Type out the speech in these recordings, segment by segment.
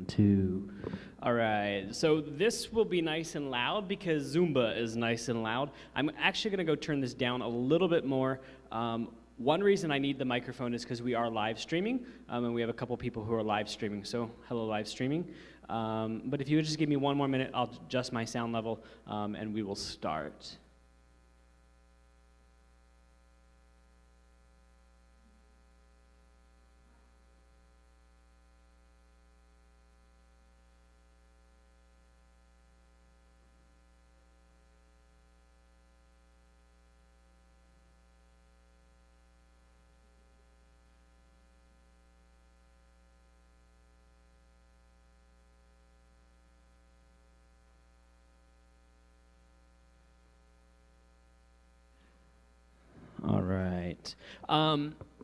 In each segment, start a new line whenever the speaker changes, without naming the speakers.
2. All right, so this will be nice and loud because Zumba is nice and loud. I'm actually going to go turn this down a little bit more. One reason I need the microphone is because we are live streaming, and we have a couple people who are live streaming, so hello live streaming. But if you would just give me one more minute, I'll adjust my sound level, and we will start. All right.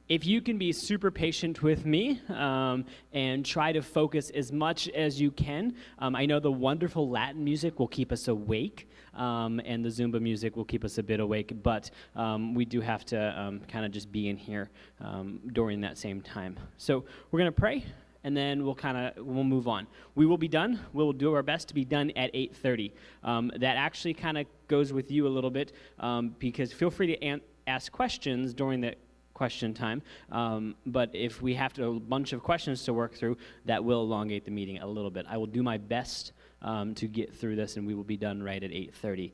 If you can be super patient with me and try to focus as much as you can, I know the wonderful Latin music will keep us awake, and the Zumba music will keep us a bit awake, but we do have to kind of just be in here during that same time. So we're going to pray, and then we'll move on. We will be done. We'll do our best to be done at 8:30. That actually kind of goes with you a little bit, because feel free to ask questions during the question time, but if we have a bunch of questions to work through, that will elongate the meeting a little bit. I will do my best to get through this, and we will be done right at 8:30.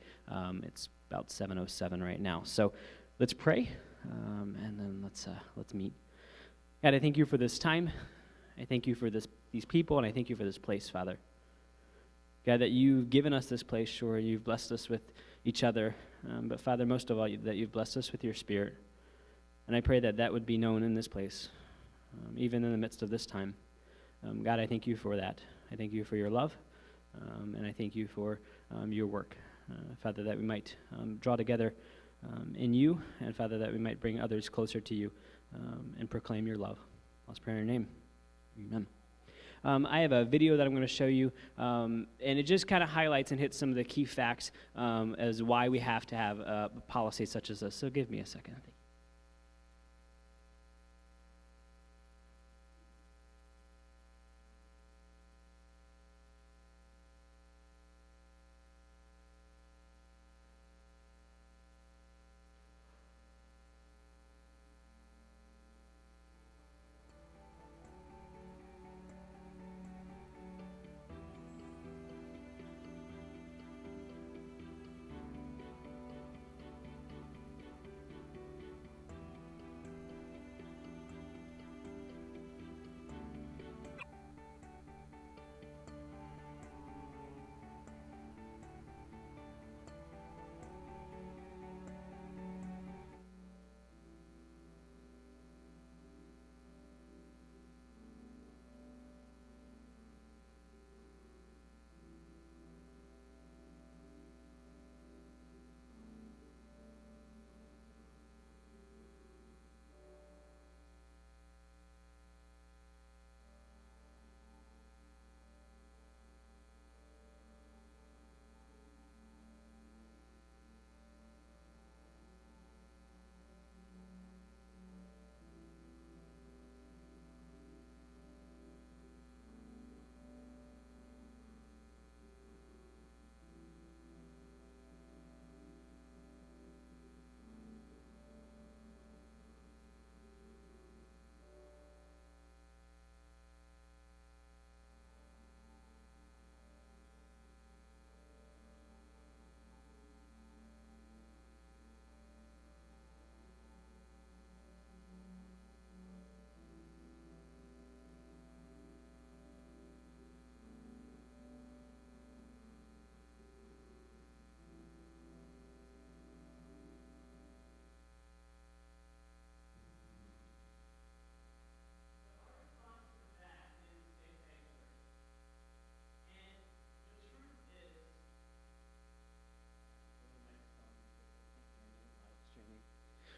It's about 7:07 right now. So let's pray, and then let's meet. God, I thank you for this time. I thank you for these people, and I thank you for this place, Father. God, that you've given us this place, sure, you've blessed us with each other, but Father, most of all, that you've blessed us with your Spirit. And I pray that that would be known in this place, even in the midst of this time. God, I thank you for that. I thank you for your love, and I thank you for your work. Father, that we might draw together in you, and Father, that we might bring others closer to you and proclaim your love. Let's pray in your name. Amen. I have a video that I'm going to show you, and it just kind of highlights and hits some of the key facts as why we have to have a policy such as this. So give me a second.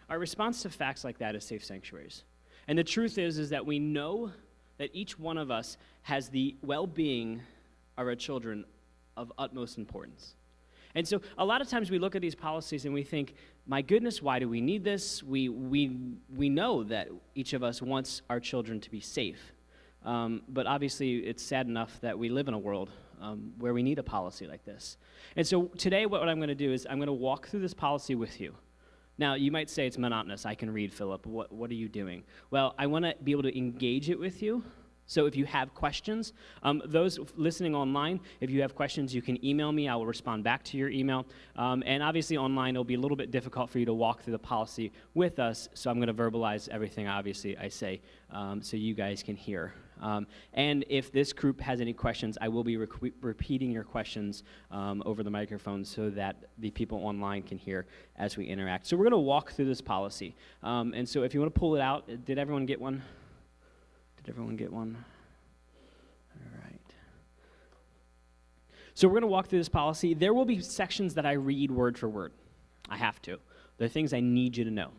Our response to facts like that is safe sanctuaries. And the truth is that we know that each one of us has the well-being of our children of utmost importance. And so a lot of times we look at these policies and we think, my goodness, why do we need this? We know that each of us wants our children to be safe. But obviously, it's sad enough that we live in a world where we need a policy like this. And so today, what I'm going to do is I'm going to walk through this policy with you. Now, you might say it's monotonous. I can read, Philip. What are you doing? Well, I want to be able to engage it with you. So if you have questions, those listening online, if you have questions, you can email me. I will respond back to your email. And obviously online, it'll be a little bit difficult for you to walk through the policy with us, so I'm going to verbalize everything, obviously, I say, so you guys can hear. And if this group has any questions, I will be repeating your questions over the microphone so that the people online can hear as we interact. So we're going to walk through this policy. And so if you want to pull it out, did everyone get one? Did everyone get one? All right. So we're going to walk through this policy. There will be sections that I read word for word. I have to. There are things I need you to know.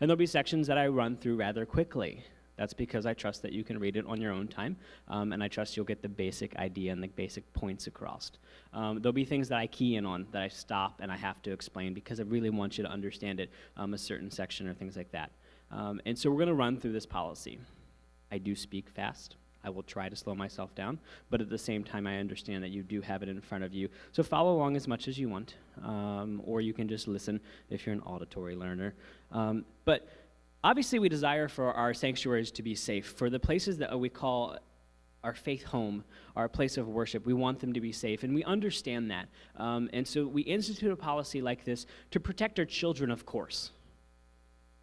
And there'll be sections that I run through rather quickly. That's because I trust that you can read it on your own time, and I trust you'll get the basic idea and the basic points across. There'll be things that I key in on that I stop and I have to explain because I really want you to understand it, a certain section or things like that. And so we're going to run through this policy. I do speak fast. I will try to slow myself down, but at the same time, I understand that you do have it in front of you. So follow along as much as you want, or you can just listen if you're an auditory learner. But obviously, we desire for our sanctuaries to be safe. For the places that we call our faith home, our place of worship, we want them to be safe, and we understand that. And so we institute a policy like this to protect our children, of course.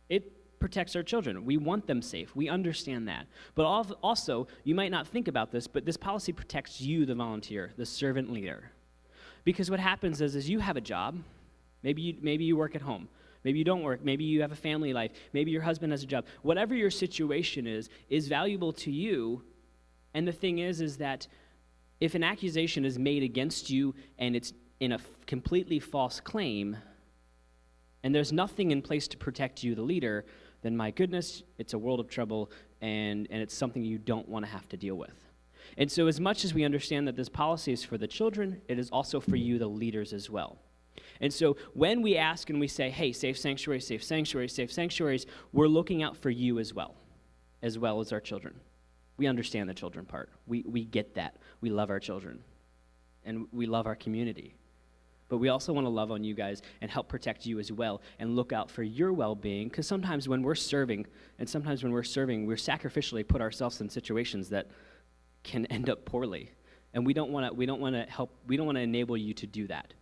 It protects our children. We want them safe. We understand that. But also, you might not think about this, but this policy protects you, the volunteer, the servant leader. Because what happens is you have a job. Maybe you work at home. Maybe you don't work. Maybe you have a family life. Maybe your husband has a job. Whatever your situation is valuable to you. And the thing is that if an accusation is made against you and it's in a completely false claim, and there's nothing in place to protect you, the leader, then my goodness, it's a world of trouble, and it's something you don't want to have to deal with. And so as much as we understand that this policy is for the children, it is also for you, the leaders, as well. And so when we ask and we say, hey, safe sanctuaries, safe sanctuaries, safe sanctuaries, we're looking out for you as well as our children. We understand the children part. We get that. We love our children, and we love our community. But we also want to love on you guys and help protect you as well and look out for your well-being, because sometimes when we're serving, we sacrificially put ourselves in situations that can end up poorly. And we don't want to enable you to do that.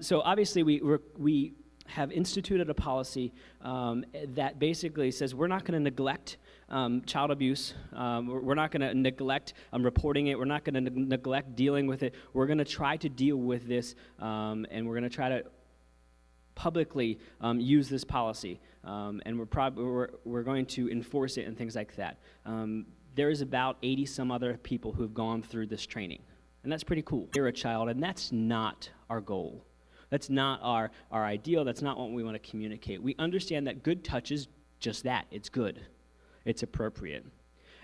So obviously we have instituted a policy that basically says we're not going to neglect child abuse. We're not going to neglect reporting it. We're not going to neglect dealing with it. We're going to try to deal with this, and we're going to try to publicly use this policy, and we're going to enforce it and things like that. There's about 80 some other people who've gone through this training, and that's pretty cool. You're a child, and that's not our goal. That's not our ideal. That's not what we want to communicate. We understand that good touch is just that. It's good. It's appropriate.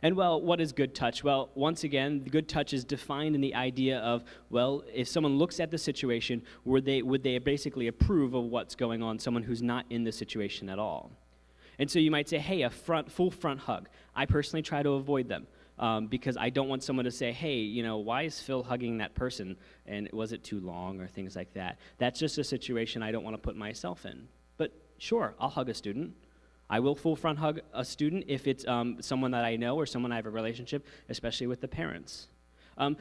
And, well, what is good touch? Well, once again, the good touch is defined in the idea of, well, if someone looks at the situation, would they basically approve of what's going on, someone who's not in the situation at all? And so you might say, hey, full front hug. I personally try to avoid them. Because I don't want someone to say, hey, why is Phil hugging that person, and was it too long, or things like that. That's just a situation I don't want to put myself in. But sure, I'll hug a student. I will full front hug a student if it's someone that I know or someone I have a relationship, especially with the parents.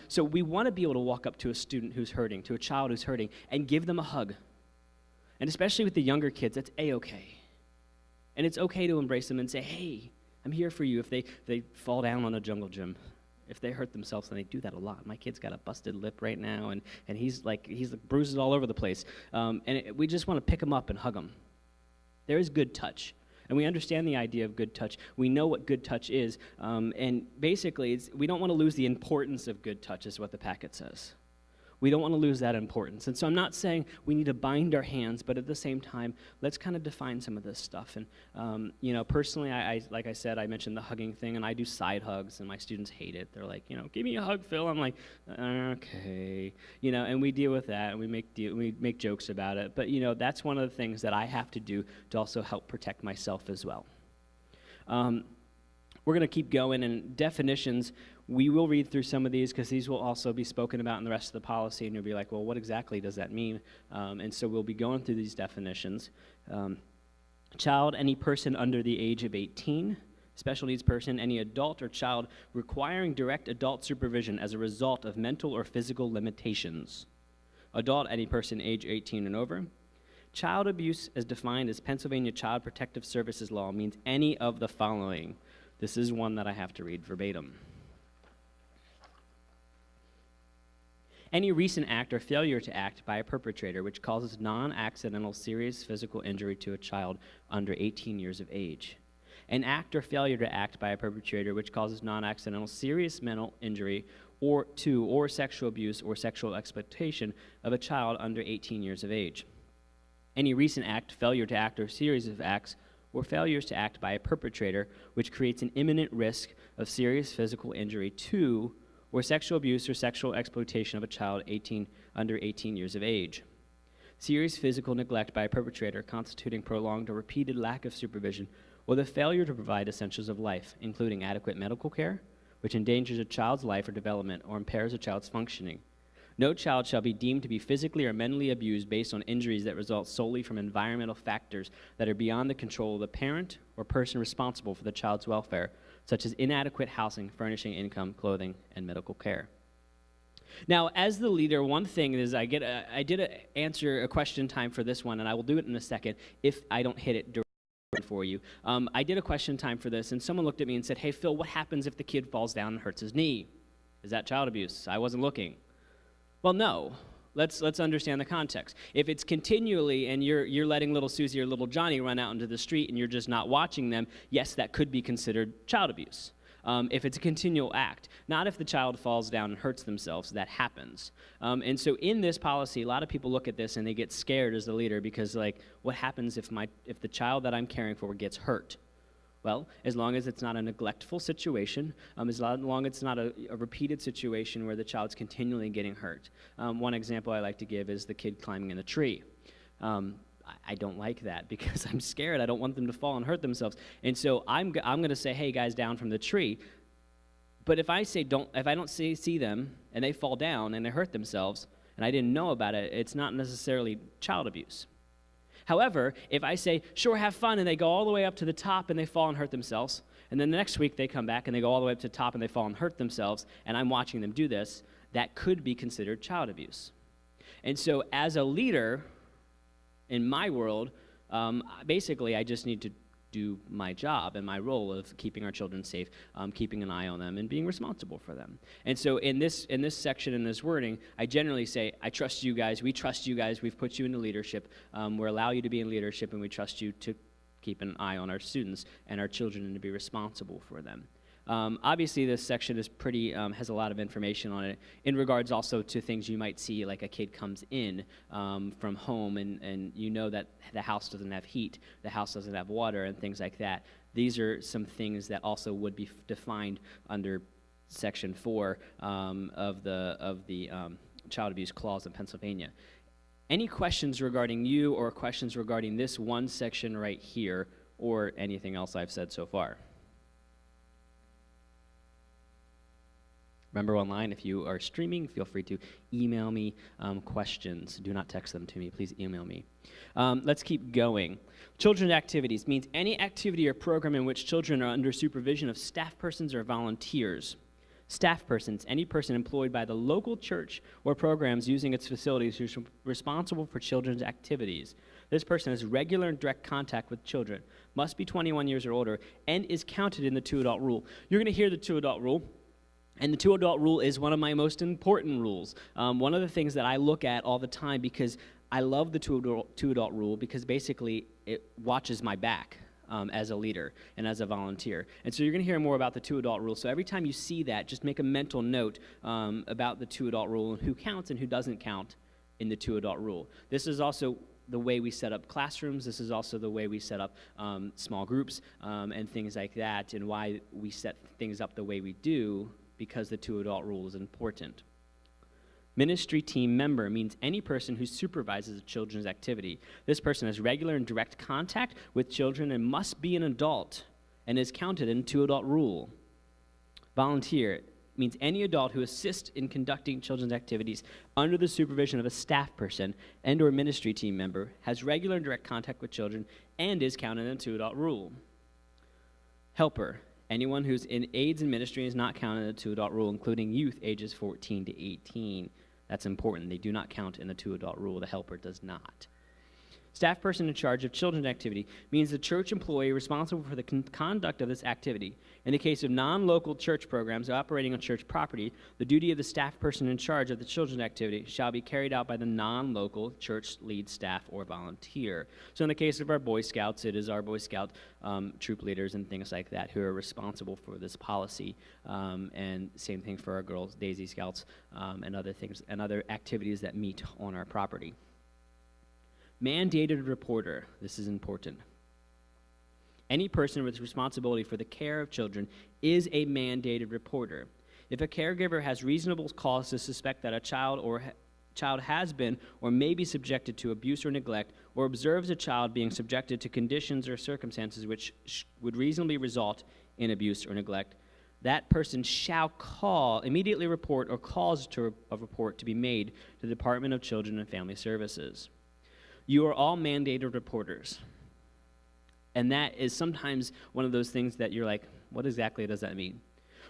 So we want to be able to walk up to a student who's hurting, to a child who's hurting, and give them a hug. And especially with the younger kids, that's A-okay. And it's okay to embrace them and say, hey, I'm here for you if they fall down on a jungle gym, if they hurt themselves, and they do that a lot. My kid's got a busted lip right now, and he's bruises all over the place. We just want to pick him up and hug him. There is good touch, and we understand the idea of good touch. We know what good touch is, and basically we don't want to lose the importance of good touch, is what the packet says. We don't want to lose that importance. And so I'm not saying we need to bind our hands, but at the same time, let's kind of define some of this stuff. And, personally, I like I said, I mentioned the hugging thing, and I do side hugs, and my students hate it. They're like, give me a hug, Phil. I'm like, okay. And we deal with that, and we make jokes about it. But, that's one of the things that I have to do to also help protect myself as well. We're going to keep going, and definitions, we will read through some of these because these will also be spoken about in the rest of the policy, and you'll be like, well, what exactly does that mean? And so we'll be going through these definitions. Child, any person under the age of 18. Special needs person, any adult or child requiring direct adult supervision as a result of mental or physical limitations. Adult, any person age 18 and over. Child abuse, as defined as Pennsylvania Child Protective Services law, means any of the following. This is one that I have to read verbatim. Any recent act or failure to act by a perpetrator which causes non-accidental serious physical injury to a child under 18 years of age. An act or failure to act by a perpetrator which causes non-accidental serious mental injury or sexual abuse or sexual exploitation of a child under 18 years of age. Any recent act, failure to act, or series of acts or failures to act by a perpetrator which creates an imminent risk of serious physical injury to or sexual abuse or sexual exploitation of a child under 18 years of age. Serious physical neglect by a perpetrator constituting prolonged or repeated lack of supervision or the failure to provide essentials of life, including adequate medical care, which endangers a child's life or development or impairs a child's functioning. No child shall be deemed to be physically or mentally abused based on injuries that result solely from environmental factors that are beyond the control of the parent or person responsible for the child's welfare, such as inadequate housing, furnishing, income, clothing, and medical care. Now, as the leader, one thing is I did answer a question time for this one, and I will do it in a second if I don't hit it directly for you. I did a question time for this, and someone looked at me and said, hey, Phil, what happens if the kid falls down and hurts his knee? Is that child abuse? I wasn't looking. Well, no. Let's understand the context. If it's continually and you're letting little Susie or little Johnny run out into the street and you're just not watching them, yes, that could be considered child abuse. If it's a continual act, not if the child falls down and hurts themselves, that happens. And so in this policy, a lot of people look at this and they get scared as the leader because, like, what happens if the child that I'm caring for gets hurt? Well, as long as it's not a neglectful situation, as long as it's not a repeated situation where the child's continually getting hurt. One example I like to give is the kid climbing in a tree. I don't like that because I'm scared. I don't want them to fall and hurt themselves. And so I'm going to say, hey, guys, down from the tree. But if I don't see them and they fall down and they hurt themselves and I didn't know about it, it's not necessarily child abuse. However, if I say, sure, have fun, and they go all the way up to the top and they fall and hurt themselves, and then the next week they come back and they go all the way up to the top and they fall and hurt themselves, and I'm watching them do this, that could be considered child abuse. And so as a leader in my world, basically I just need to do my job and my role of keeping our children safe, keeping an eye on them, and being responsible for them. And so in this section, in this wording, I generally say, I trust you guys, we trust you guys, we've put you into leadership, we allow you to be in leadership, and we trust you to keep an eye on our students and our children and to be responsible for them. Obviously, this section is pretty has a lot of information on it in regards also to things you might see, like a kid comes in from home and you know that the house doesn't have heat, the house doesn't have water, and things like that. These are some things that also would be defined under Section 4 of the Child Abuse Clause in Pennsylvania. Any questions regarding you or questions regarding this one section right here or anything else I've said so far? Remember online, if you are streaming, feel free to email me questions. Do not text them to me. Please email me. Let's keep going. Children's activities means any activity or program in which children are under supervision of staff persons or volunteers. Staff persons, any person employed by the local church or programs using its facilities who's responsible for children's activities. This person has regular and direct contact with children, must be 21 years or older, and is counted in the 2-adult rule. You're going to hear the 2-adult rule. And the 2-adult rule is one of my most important rules. One of the things that I look at all the time because I love the 2-adult rule because basically it watches my back as a leader and as a volunteer. And so you're going to hear more about the 2-adult rule. So every time you see that, just make a mental note about the 2-adult rule and who counts and who doesn't count in the 2-adult rule. This is also the way we set up classrooms. This is also the way we set up small groups and things like that, and why we set things up the way we do, because the 2-adult rule is important. Ministry team member means any person who supervises a children's activity. This person has regular and direct contact with children and must be an adult and is counted in the 2-adult rule. Volunteer means any adult who assists in conducting children's activities under the supervision of a staff person and or ministry team member, has regular and direct contact with children, and is counted in the 2-adult rule. Helper, anyone who's in aids in ministry is not counted in the 2-adult rule, including youth ages 14 to 18. That's important. They do not count in the 2-adult rule. The helper does not. Staff person in charge of children's activity means the church employee responsible for the conduct of this activity. In the case of non-local church programs operating on church property, the duty of the staff person in charge of the children's activity shall be carried out by the non-local church lead staff or volunteer. So in the case of our Boy Scouts, it is our Boy Scout troop leaders and things like that who are responsible for this policy. And same thing for our Girls Daisy Scouts and other things and other activities that meet on our property. Mandated reporter. This is important. Any person with responsibility for the care of children is a mandated reporter. If a caregiver has reasonable cause to suspect that a child has been or may be subjected to abuse or neglect, or observes a child being subjected to conditions or circumstances which would reasonably result in abuse or neglect, that person shall immediately report or cause a report to be made to the Department of Children and Family Services. You are all mandated reporters. And that is sometimes one of those things that you're like, what exactly does that mean?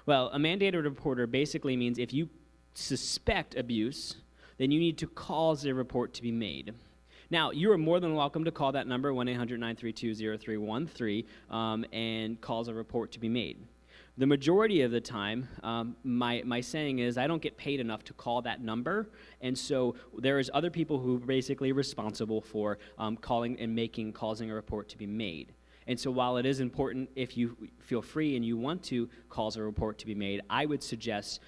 Well, a mandated reporter basically means if you suspect abuse, then you need to cause a report to be made. Now, you are more than welcome to call that number, 1-800-932-0313, and cause a report to be made. The majority of the time, my saying is I don't get paid enough to call that number, and so there is other people who are basically responsible for causing a report to be made. And so while it is important, if you feel free and you want to cause a report to be made, I would suggest,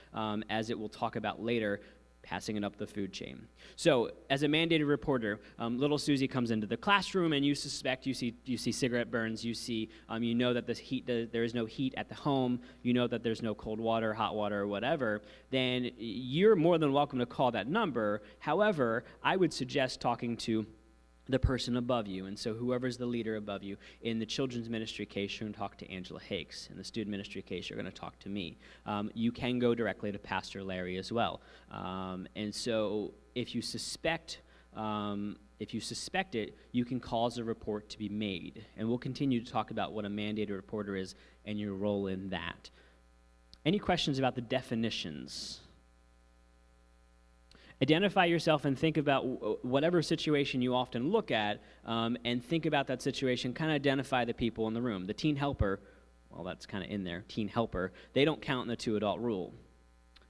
as it will talk about later, passing it up the food chain. So, as a mandated reporter, little Susie comes into the classroom, and you suspect you see cigarette burns. You see, you know that there is no heat at the home. You know that there's no cold water, hot water, or whatever. Then you're more than welcome to call that number. However, I would suggest talking to the person above you. And so whoever's the leader above you. In the children's ministry case, you're going to talk to Angela Hakes. In the student ministry case, you're going to talk to me. You can go directly to Pastor Larry as well. And so if you suspect it, you can cause a report to be made. And we'll continue to talk about what a mandated reporter is and your role in that. Any questions about the definitions? Identify yourself and think about whatever situation you often look at, and think about that situation. Kind of identify the people in the room. The teen helper, well, that's kind of in there, teen helper, they don't count in the 2-adult rule.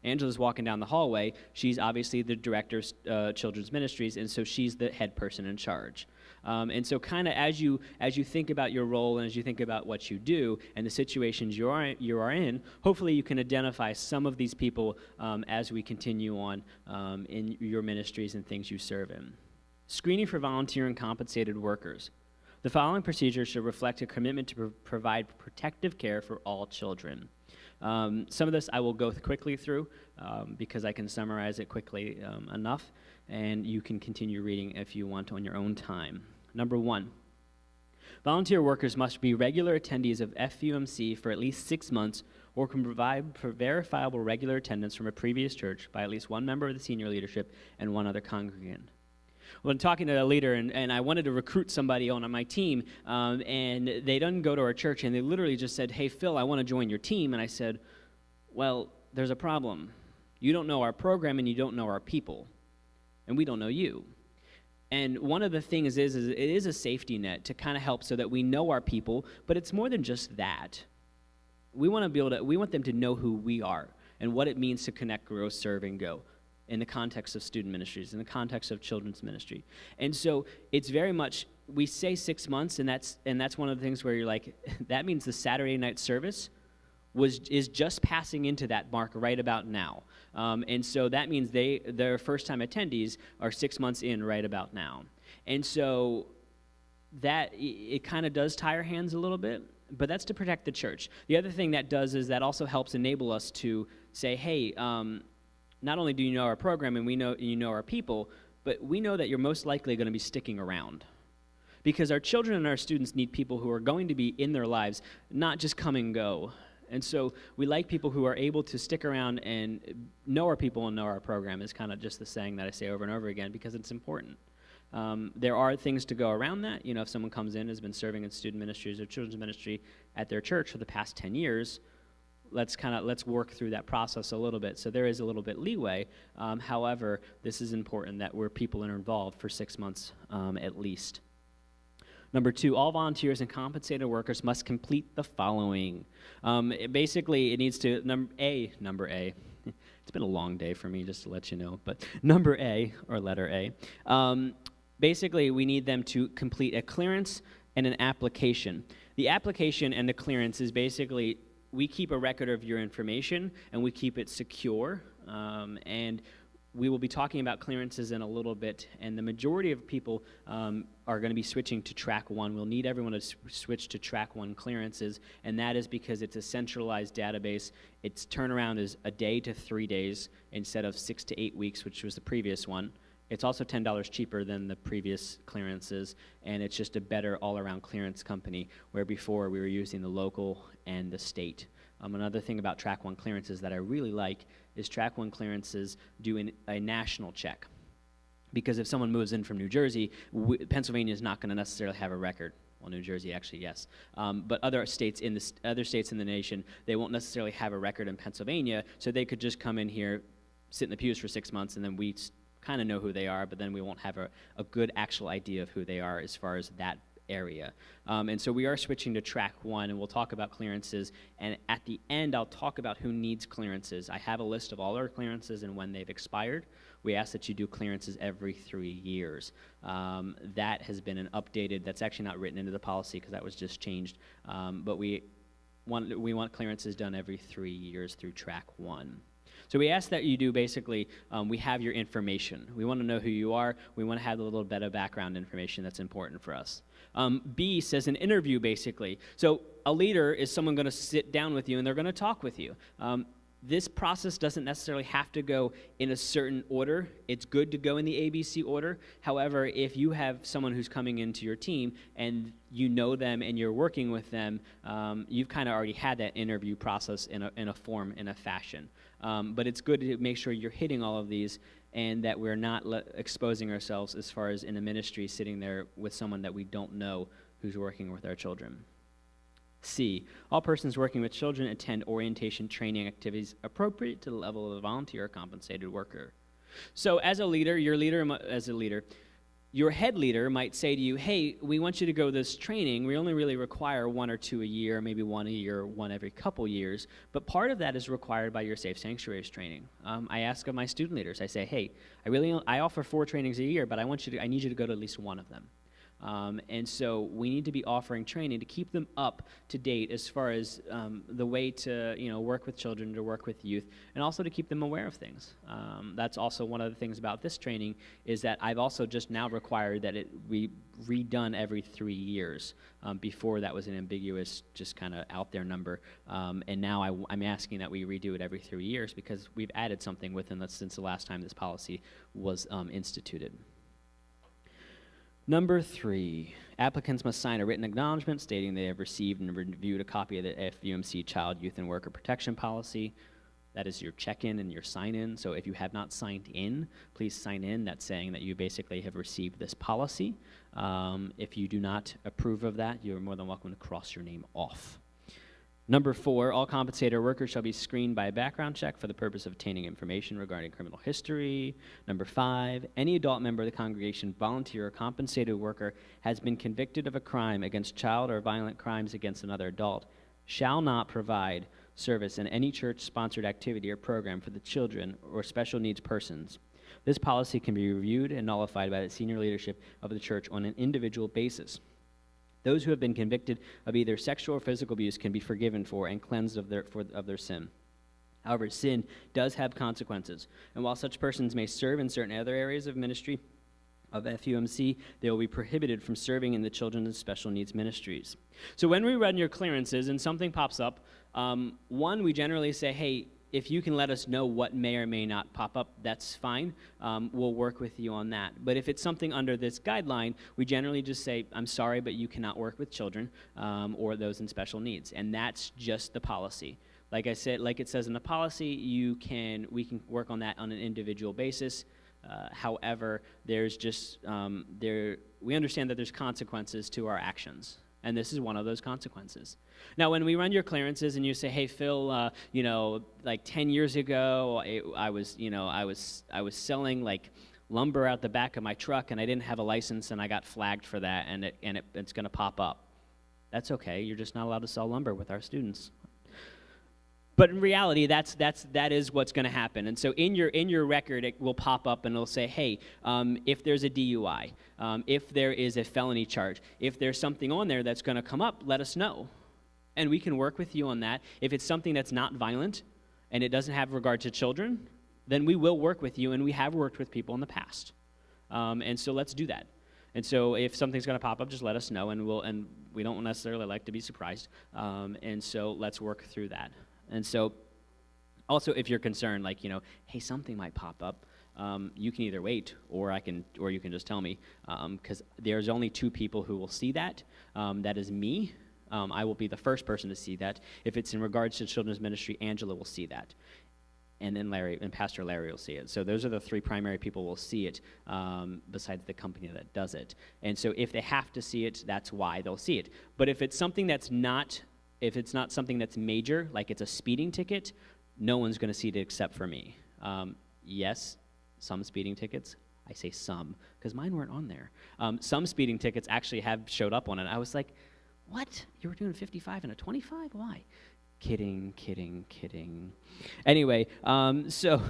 Angela's walking down the hallway. She's obviously the director of children's ministries, and so she's the head person in charge. And so kind of as you think about your role and as you think about what you do and the situations you are in, hopefully you can identify some of these people as we continue on in your ministries and things you serve in. Screening for volunteer and compensated workers. The following procedure should reflect a commitment to provide protective care for all children. Some of this I will go quickly through because I can summarize it quickly enough, and you can continue reading if you want on your own time. Number 1, volunteer workers must be regular attendees of FUMC for at least 6 months or can provide verifiable regular attendance from a previous church by at least one member of the senior leadership and one other congregant. Well, I'm talking to a leader, and I wanted to recruit somebody on my team, and they didn't go to our church, and they literally just said, "Hey, Phil, I want to join your team." And I said, "Well, there's a problem. You don't know our program, and you don't know our people, and we don't know you." And one of the things is it is a safety net to kind of help so that we know our people, but it's more than just that. We want them to know who we are and what it means to connect, grow, serve, and go in the context of student ministries, in the context of children's ministry. And so it's very much, we say 6 months, and that's one of the things where you're like, that means the Saturday night service is just passing into that mark right about now. And so that means their first-time attendees are 6 months in right about now. And so that, it kind of does tie our hands a little bit, but that's to protect the church. The other thing that does is that also helps enable us to say, hey, not only do you know our program and you know our people, but we know that you're most likely going to be sticking around. because our children and our students need people who are going to be in their lives, not just come and go. And so we like people who are able to stick around and know our people and know our program is kind of just the saying that I say over and over again because it's important. There are things to go around that. You know, if someone comes in, has been serving in student ministries or children's ministry at their church for the past 10 years, let's work through that process a little bit. So there is a little bit leeway. However, this is important that people are involved for 6 months at least. Number 2, all volunteers and compensated workers must complete the following. Basically, it needs to, number A, it's been a long day for me, just to let you know, but number A, or letter A, basically we need them to complete a clearance and an application. The application and the clearance is basically, we keep a record of your information, and we keep it secure, and we will be talking about clearances in a little bit, and the majority of people are going to be switching to Track 1. We'll need everyone to switch to Track 1 clearances, and that is because it's a centralized database. Its turnaround is a day to 3 days instead of 6 to 8 weeks, which was the previous one. It's also $10 cheaper than the previous clearances, and it's just a better all-around clearance company, where before we were using the local and the state. Another thing about Track 1 clearances that I really like is Track 1 clearances do a national check. Because if someone moves in from New Jersey, Pennsylvania is not going to necessarily have a record. Well, New Jersey actually, yes. But other states in the nation, they won't necessarily have a record in Pennsylvania, so they could just come in here, sit in the pews for 6 months, and then we kind of know who they are, but then we won't have a good actual idea of who they are as far as that area. And so we are switching to Track 1, and we'll talk about clearances, and at the end I'll talk about who needs clearances. I have a list of all our clearances and when they've expired. We ask that you do clearances every 3 years. That has been that's actually not written into the policy because that was just changed, but we want clearances done every 3 years through Track 1. So we ask that you do basically, we have your information. We want to know who you are. We want to have a little bit of background information that's important for us. B says an interview, basically. So a leader is someone going to sit down with you, and they're going to talk with you. This process doesn't necessarily have to go in a certain order. It's good to go in the ABC order. However, if you have someone who's coming into your team and you know them and you're working with them, you've kind of already had that interview process in a form, in a fashion. But it's good to make sure you're hitting all of these and that we're not exposing ourselves as far as in a ministry sitting there with someone that we don't know who's working with our children. C, all persons working with children attend orientation training activities appropriate to the level of a volunteer or compensated worker. So as a leader, your head leader might say to you, hey, we want you to go to this training. We only really require 1 or 2 a year, maybe 1 a year, 1 every couple years. But part of that is required by your Safe Sanctuaries training. I ask of my student leaders, I say, hey, I offer 4 trainings a year, but I need you to go to at least 1 of them. And so we need to be offering training to keep them up to date as far as the way to work with children, to work with youth, and also to keep them aware of things. That's also one of the things about this training is that I've also just now required that it be redone every 3 years. Before that was an ambiguous, just kind of out there number, and now I'm asking that we redo it every 3 years because we've added something within that since the last time this policy was instituted. Number 3, applicants must sign a written acknowledgement stating they have received and reviewed a copy of the FUMC Child, Youth, and Worker Protection Policy. That is your check-in and your sign-in. So if you have not signed in, please sign in. That's saying that you basically have received this policy. If you do not approve of that, you're more than welcome to cross your name off. Number 4, all compensated workers shall be screened by a background check for the purpose of obtaining information regarding criminal history. Number 5, any adult member of the congregation, volunteer, or compensated worker has been convicted of a crime against child or violent crimes against another adult shall not provide service in any church-sponsored activity or program for the children or special needs persons. This policy can be reviewed and nullified by the senior leadership of the church on an individual basis. Those who have been convicted of either sexual or physical abuse can be forgiven for and cleansed of their sin. However, sin does have consequences, and while such persons may serve in certain other areas of ministry of FUMC, they will be prohibited from serving in the children and special needs ministries. So when we run your clearances and something pops up, one, we generally say, hey, if you can let us know what may or may not pop up, that's fine. We'll work with you on that. But if it's something under this guideline, we generally just say, I'm sorry, but you cannot work with children or those in special needs. And that's just the policy. Like I said, like it says in the policy, we can work on that on an individual basis. However, there's just, we understand that there's consequences to our actions. And this is one of those consequences. Now, when we run your clearances and you say, "Hey, Phil, like 10 years ago, I was selling like lumber out the back of my truck, and I didn't have a license, and I got flagged for that, and it's going to pop up." That's okay. You're just not allowed to sell lumber with our students. But in reality, that is what's going to happen. And so in your record, it will pop up and it'll say, hey, if there's a DUI, if there is a felony charge, if there's something on there that's going to come up, let us know. And we can work with you on that. If it's something that's not violent and it doesn't have regard to children, then we will work with you, and we have worked with people in the past. And so let's do that. And so if something's going to pop up, just let us know, and we don't necessarily like to be surprised. And so let's work through that. And so, also, if you're concerned, like, hey, something might pop up, you can either wait, or you can just tell me, because there's only 2 people who will see that. That is me. I will be the first person to see that. If it's in regards to children's ministry, Angela will see that, and then Pastor Larry will see it. So those are the 3 primary people who will see it, besides the company that does it. And so if they have to see it, that's why they'll see it. But if it's something that's not. If it's not something that's major, like it's a speeding ticket, no one's going to see it except for me. Yes, some speeding tickets. I say some, because mine weren't on there. Some speeding tickets actually have showed up on it. I was like, what? You were doing 55 and a 25? Why? Kidding. Anyway, so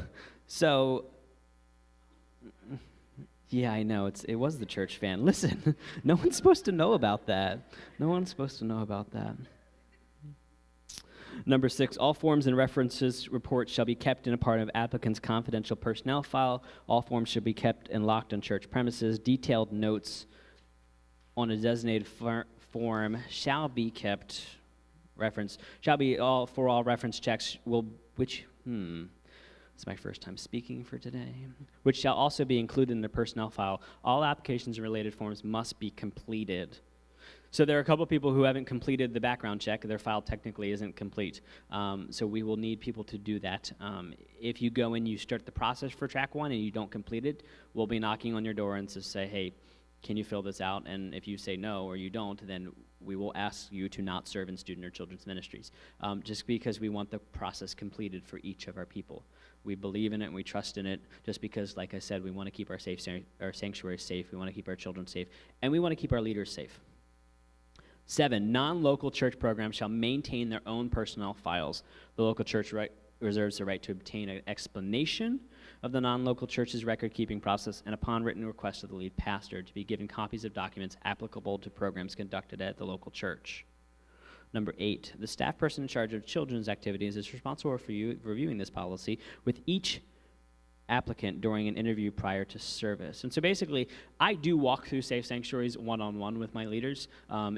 yeah, I know. It was the church fan. Listen, no one's supposed to know about that. Number 6, all forms and references reports shall be kept in a part of applicant's confidential personnel file. All forms should be kept and locked on church premises. Detailed notes on a designated form shall be kept. For all reference checks it's my first time speaking for today. Which shall also be included in the personnel file. All applications and related forms must be completed. So there are a couple of people who haven't completed the background check. Their file technically isn't complete. So we will need people to do that. If you go and you start the process for track 1 and you don't complete it, we'll be knocking on your door and just say, hey, can you fill this out? And if you say no or you don't, then we will ask you to not serve in student or children's ministries, just because we want the process completed for each of our people. We believe in it and we trust in it, just because, like I said, we want to keep our sanctuaries safe, we want to keep our children safe, and we want to keep our leaders safe. 7, non-local church programs shall maintain their own personnel files. The local church reserves the right to obtain an explanation of the non-local church's record-keeping process, and upon written request of the lead pastor, to be given copies of documents applicable to programs conducted at the local church. Number 8, the staff person in charge of children's activities is responsible for reviewing this policy with each applicant during an interview prior to service. And so basically, I do walk through Safe Sanctuaries one-on-one with my leaders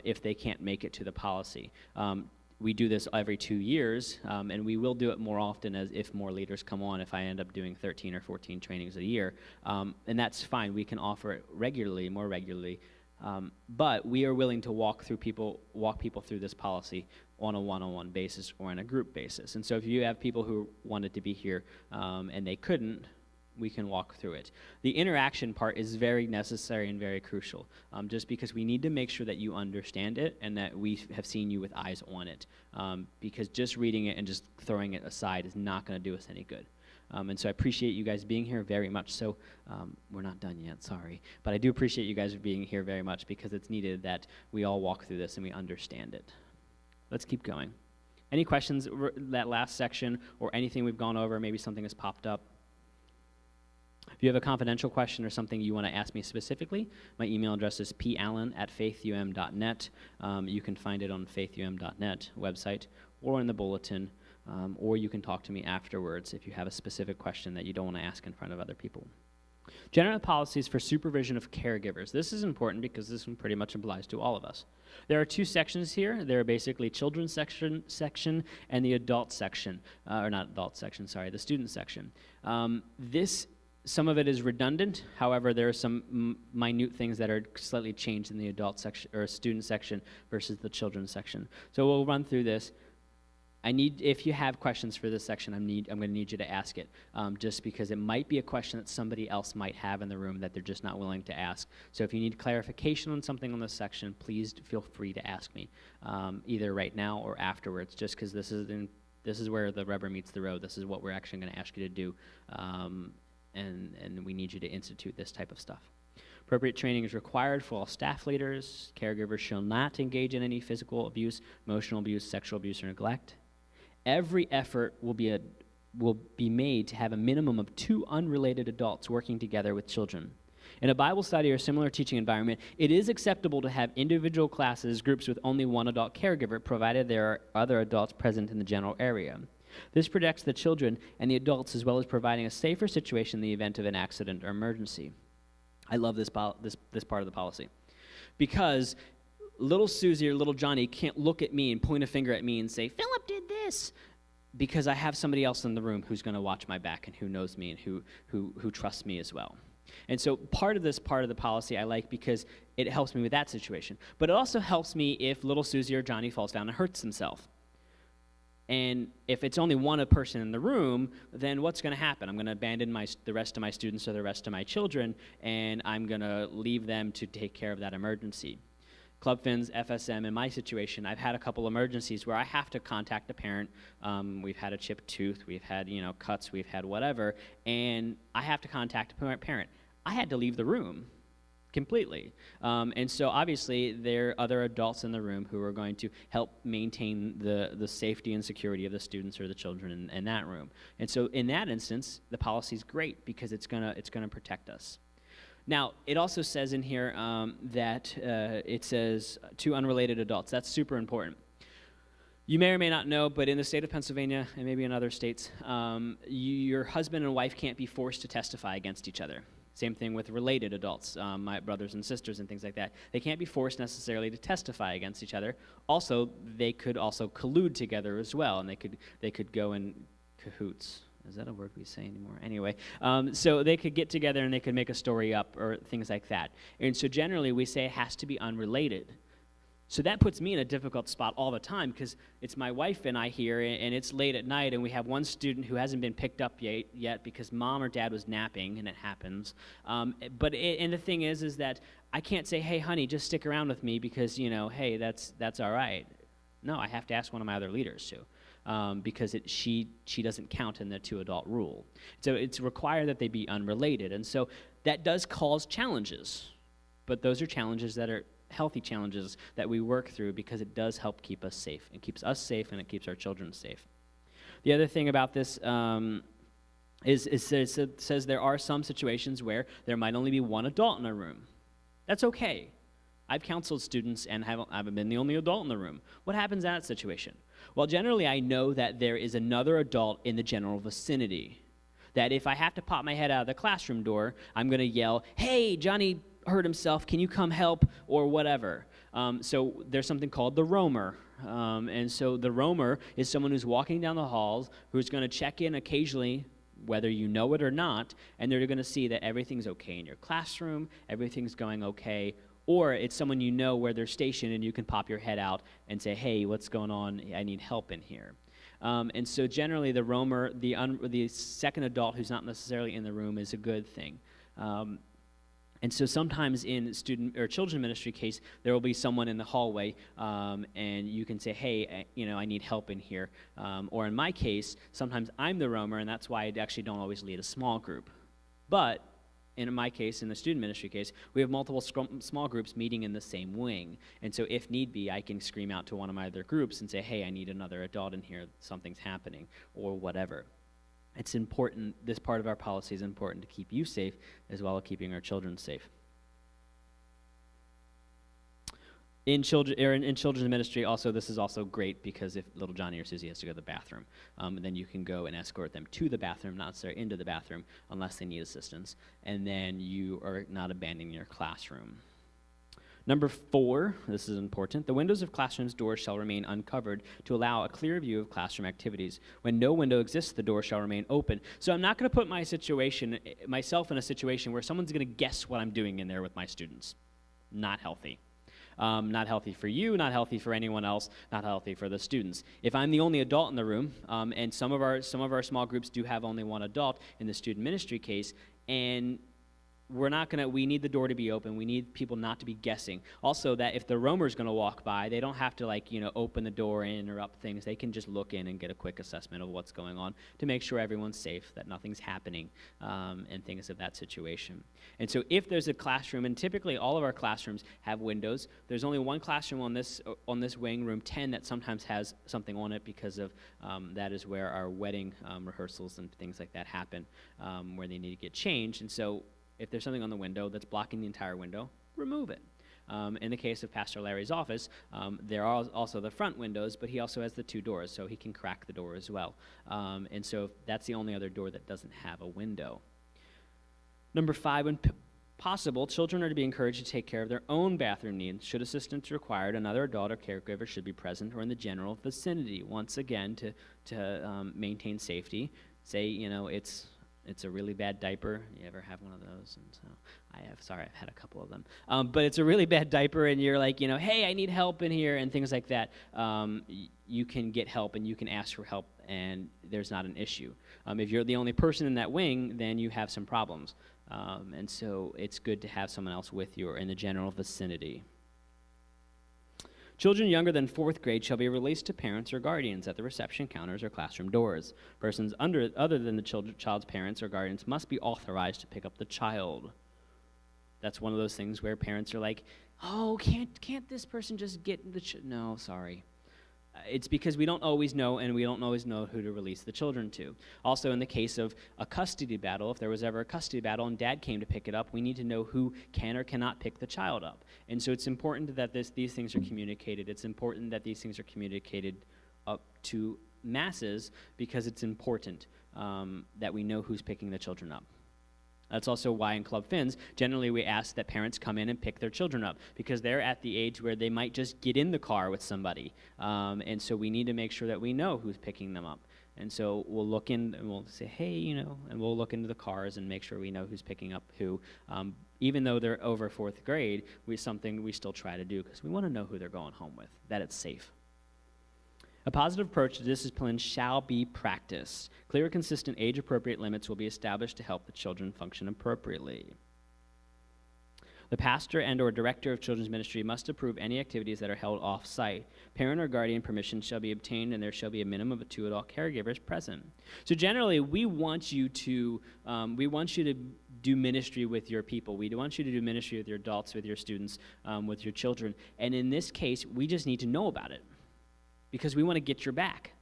if they can't make it to the policy. We do this every 2 years, and we will do it more often as if more leaders come on, if I end up doing 13 or 14 trainings a year. And that's fine. We can offer it more regularly. But we are willing to walk people through this policy on a one-on-one basis or on a group basis. And so if you have people who wanted to be here and they couldn't, we can walk through it. The interaction part is very necessary and very crucial, just because we need to make sure that you understand it and that we have seen you with eyes on it, because just reading it and just throwing it aside is not going to do us any good. And so I appreciate you guys being here very much. So we're not done yet, sorry. But I do appreciate you guys being here very much, because it's needed that we all walk through this and we understand it. Let's keep going. Any questions, that last section, or anything we've gone over, maybe something has popped up? If you have a confidential question or something you want to ask me specifically, my email address is pallen@faithum.net. You can find it on faithum.net website or in the bulletin, or you can talk to me afterwards if you have a specific question that you don't want to ask in front of other people. General policies for supervision of caregivers. This is important because this one pretty much applies to all of us. There are two sections here. There are basically children's section and the adult section, or not adult section, sorry, the student section. Some of it is redundant. However, there are some minute things that are slightly changed in the adult section or student section versus the children's section. So we'll run through this. If you have questions for this section, I'm going to need you to ask it, just because it might be a question that somebody else might have in the room that they're just not willing to ask. So if you need clarification on something on this section, please feel free to ask me, either right now or afterwards, just because this is where the rubber meets the road. This is what we're actually going to ask you to do, and we need you to institute this type of stuff. Appropriate training is required for all staff leaders. Caregivers shall not engage in any physical abuse, emotional abuse, sexual abuse, or neglect. Every effort will be made to have a minimum of 2 unrelated adults working together with children. In a Bible study or similar teaching environment, it is acceptable to have individual classes, groups with only one adult caregiver, provided there are other adults present in the general area. This protects the children and the adults, as well as providing a safer situation in the event of an accident or emergency. I love this part of the policy, because little Susie or little Johnny can't look at me and point a finger at me and say, Philip did this, because I have somebody else in the room who's going to watch my back and who knows me and who trusts me as well. And so part of the policy I like because it helps me with that situation. But it also helps me if little Susie or Johnny falls down and hurts himself. And if it's only one person in the room, then what's going to happen? I'm going to abandon the rest of my students or the rest of my children, and I'm going to leave them to take care of that emergency. Club Fins, FSM, in my situation, I've had a couple emergencies where I have to contact a parent. We've had a chipped tooth, we've had cuts, we've had whatever, and I have to contact a parent. I had to leave the room completely. And so obviously there are other adults in the room who are going to help maintain the safety and security of the students or the children in that room. And so in that instance, the policy is great because it's gonna protect us. Now, it also says in here that it says 2 unrelated adults. That's super important. You may or may not know, but in the state of Pennsylvania, and maybe in other states, your husband and wife can't be forced to testify against each other. Same thing with related adults, my brothers and sisters and things like that. They can't be forced necessarily to testify against each other. Also, they could also collude together as well, and they could go in cahoots. Is that a word we say anymore? Anyway, so they could get together and they could make a story up or things like that. And so generally we say it has to be unrelated. So that puts me in a difficult spot all the time because it's my wife and I here, and it's late at night, and we have one student who hasn't been picked up yet because mom or dad was napping, and it happens. And the thing is that I can't say, hey, honey, just stick around with me because, hey, that's all right. No, I have to ask one of my other leaders to. Because she doesn't count in the 2-adult rule. So it's required that they be unrelated. And so that does cause challenges. But those are challenges that are healthy challenges that we work through because it does help keep us safe. It keeps us safe and it keeps our children safe. The other thing about this it says there are some situations where there might only be one adult in a room. That's okay. I've counseled students and haven't been the only adult in the room. What happens in that situation? Well, generally, I know that there is another adult in the general vicinity. That if I have to pop my head out of the classroom door, I'm going to yell, hey, Johnny hurt himself, can you come help, or whatever. So there's something called the roamer. And so the roamer is someone who's walking down the halls, who's going to check in occasionally, whether you know it or not, and they're going to see that everything's okay in your classroom, everything's going okay. Or it's someone you know where they're stationed and you can pop your head out and say, hey, what's going on? I need help in here. And so generally the roamer, the second adult who's not necessarily in the room is a good thing. And so sometimes in student or children ministry case, there will be someone in the hallway and you can say, hey, I need help in here. Or in my case, sometimes I'm the roamer, and that's why I actually don't always lead a small group. But in my case, in the student ministry case, we have multiple small groups meeting in the same wing. And so if need be, I can scream out to one of my other groups and say, hey, I need another adult in here, something's happening, or whatever. It's important, this part of our policy is important to keep you safe as well as keeping our children safe. in children's ministry, also, this is also great because if little Johnny or Susie has to go to the bathroom, then you can go and escort them to the bathroom, not necessarily into the bathroom, unless they need assistance, and then you are not abandoning your classroom. Number 4, this is important, the windows of classrooms' doors shall remain uncovered to allow a clear view of classroom activities. When no window exists, the door shall remain open. So I'm not going to put myself in a situation where someone's going to guess what I'm doing in there with my students. Not healthy. Not healthy for you, not healthy for anyone else, not healthy for the students. If I'm the only adult in the room, and some of our small groups do have only one adult in the student ministry case, and we need the door to be open. We need people not to be guessing. Also, that if the roamer's going to walk by, they don't have to open the door and interrupt things. They can just look in and get a quick assessment of what's going on to make sure everyone's safe, that nothing's happening, and things of that situation. And so if there's a classroom, and typically all of our classrooms have windows, there's only one classroom on this wing, room 10, that sometimes has something on it because of that is where our wedding rehearsals and things like that happen, where they need to get changed. And so if there's something on the window that's blocking the entire window, remove it. In the case of Pastor Larry's office, there are also the front windows, but he also has the 2 doors, so he can crack the door as well. And so that's the only other door that doesn't have a window. Number 5, when possible, children are to be encouraged to take care of their own bathroom needs. Should assistance required, another adult or caregiver should be present or in the general vicinity. Once again, to maintain safety. Say, it's a really bad diaper. You ever have one of those? And so I've had a couple of them. But it's a really bad diaper, and you're like, hey, I need help in here, and things like that. You can get help, and you can ask for help, and there's not an issue. If you're the only person in that wing, then you have some problems. And so it's good to have someone else with you or in the general vicinity. Children younger than 4th grade shall be released to parents or guardians at the reception counters or classroom doors. Persons other than the child's parents or guardians must be authorized to pick up the child. That's one of those things where parents are like, oh, can't this person just get the No, sorry. It's because we don't always know, and we don't always know who to release the children to. Also, in the case of a custody battle, if there was ever a custody battle and dad came to pick it up, we need to know who can or cannot pick the child up. And so it's important that these things are communicated. It's important that these things are communicated up to masses because it's important that we know who's picking the children up. That's also why in Club Fins, generally we ask that parents come in and pick their children up because they're at the age where they might just get in the car with somebody. And so we need to make sure that we know who's picking them up. And so we'll look in and we'll say, hey, and we'll look into the cars and make sure we know who's picking up who. Even though they're over 4th grade, something we still try to do because we want to know who they're going home with, that it's safe. A positive approach to discipline shall be practiced. Clear, consistent, age-appropriate limits will be established to help the children function appropriately. The pastor and or director of children's ministry must approve any activities that are held off-site. Parent or guardian permission shall be obtained, and there shall be a minimum of 2 adult caregivers present. So generally, we want you to do ministry with your people. We want you to do ministry with your adults, with your students, with your children. And in this case, we just need to know about it because we want to get your back.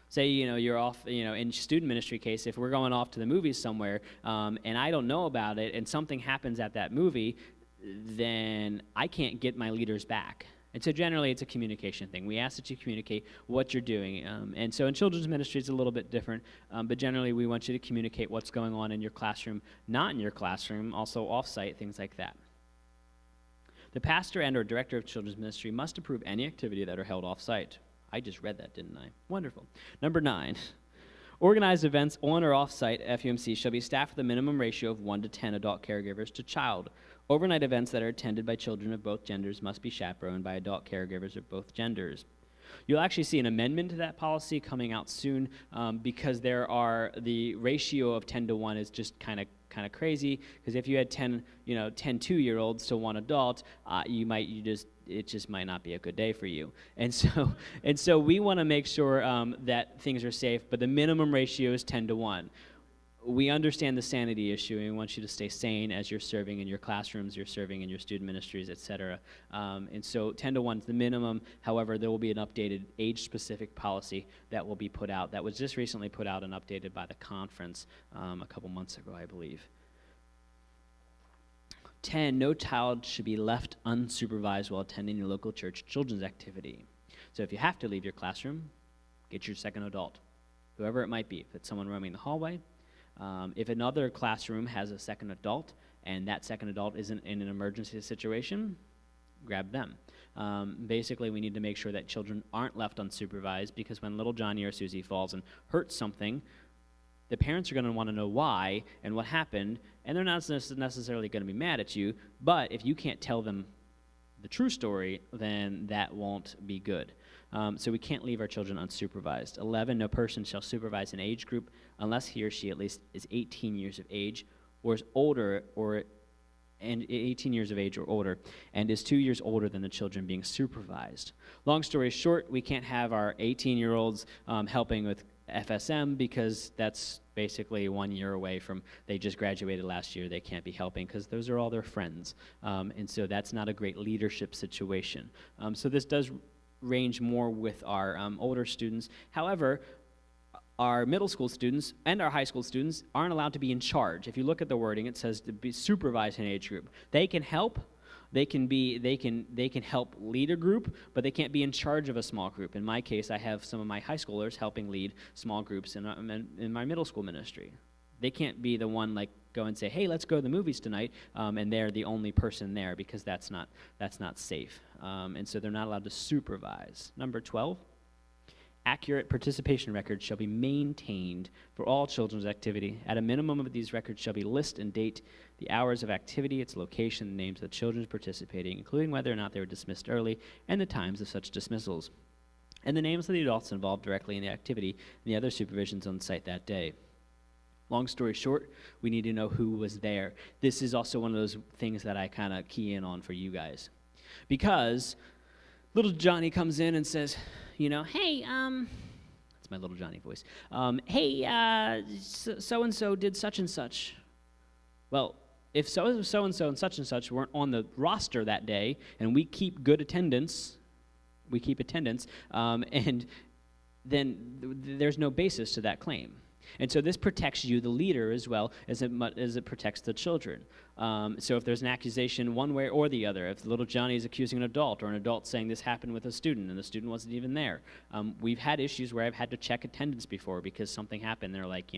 Say, you're off, in student ministry case, if we're going off to the movies somewhere, and I don't know about it, and something happens at that movie, then I can't get my leaders back. And so generally, it's a communication thing. We ask that you communicate what you're doing. And so in children's ministry, it's a little bit different, but generally, we want you to communicate what's going on in your classroom, not in your classroom, also off-site, things like that. The pastor and or director of children's ministry must approve any activity that are held off-site. I just read that, didn't I? Wonderful. Number 9, organized events on or off-site FUMC shall be staffed with a minimum ratio of 1 to 10 adult caregivers to child. Overnight events that are attended by children of both genders must be chaperoned by adult caregivers of both genders. You'll actually see an amendment to that policy coming out soon because the ratio of 10 to 1 is just kind of crazy because if you had 10 2-year-olds to 1 adult, it just might not be a good day for you. And so we want to make sure that things are safe, but the minimum ratio is 10 to 1. We understand the sanity issue, and we want you to stay sane as you're serving in your classrooms, you're serving in your student ministries, etc. And so 10 to 1 is the minimum. However, there will be an updated age-specific policy that will be put out. That was just recently put out and updated by the conference a couple months ago, I believe. 10, no child should be left unsupervised while attending your local church children's activity. So if you have to leave your classroom, get your second adult, whoever it might be. If it's someone roaming the hallway, if another classroom has a second adult and that second adult isn't in an emergency situation, grab them. Basically, we need to make sure that children aren't left unsupervised, because when little Johnny or Susie falls and hurts something, the parents are going to want to know why and what happened, and they're not necessarily going to be mad at you, but if you can't tell them the true story, then that won't be good. So we can't leave our children unsupervised. 11, no person shall supervise an age group unless he or she at least is 18 years of age or is older, and 18 years of age or older, and is 2 years older than the children being supervised. Long story short, we can't have our 18-year-olds helping with FSM, because that's basically 1 year away from, they just graduated last year, they can't be helping because those are all their friends. And so that's not a great leadership situation. So this does range more with our older students. However, our middle school students and our high school students aren't allowed to be in charge. If you look at the wording, it says to be supervise an age group. They can help. They can help lead a group, but they can't be in charge of a small group. In my case, I have some of my high schoolers helping lead small groups in my middle school ministry. They can't be the one like go and say, "Hey, let's go to the movies tonight," and they're the only person there, because that's not safe. And so they're not allowed to supervise. Number 12. Accurate participation records shall be maintained for all children's activity. At a minimum of these records shall be list and date, the hours of activity, its location, the names of the children participating, including whether or not they were dismissed early, and the times of such dismissals, and the names of the adults involved directly in the activity and the other supervisions on site that day. Long story short, we need to know who was there. This is also one of those things that I kind of key in on for you guys, because little Johnny comes in and says, "Hey, that's my little Johnny voice. Hey, so-and-so did such and such." Well, if so-and-so and such weren't on the roster that day, and we keep attendance, and then there's no basis to that claim. And so this protects you, the leader, as well as it protects the children. So if there's an accusation one way or the other, if little Johnny is accusing an adult, or an adult saying this happened with a student and the student wasn't even there. We've had issues where I've had to check attendance before because something happened. They're like,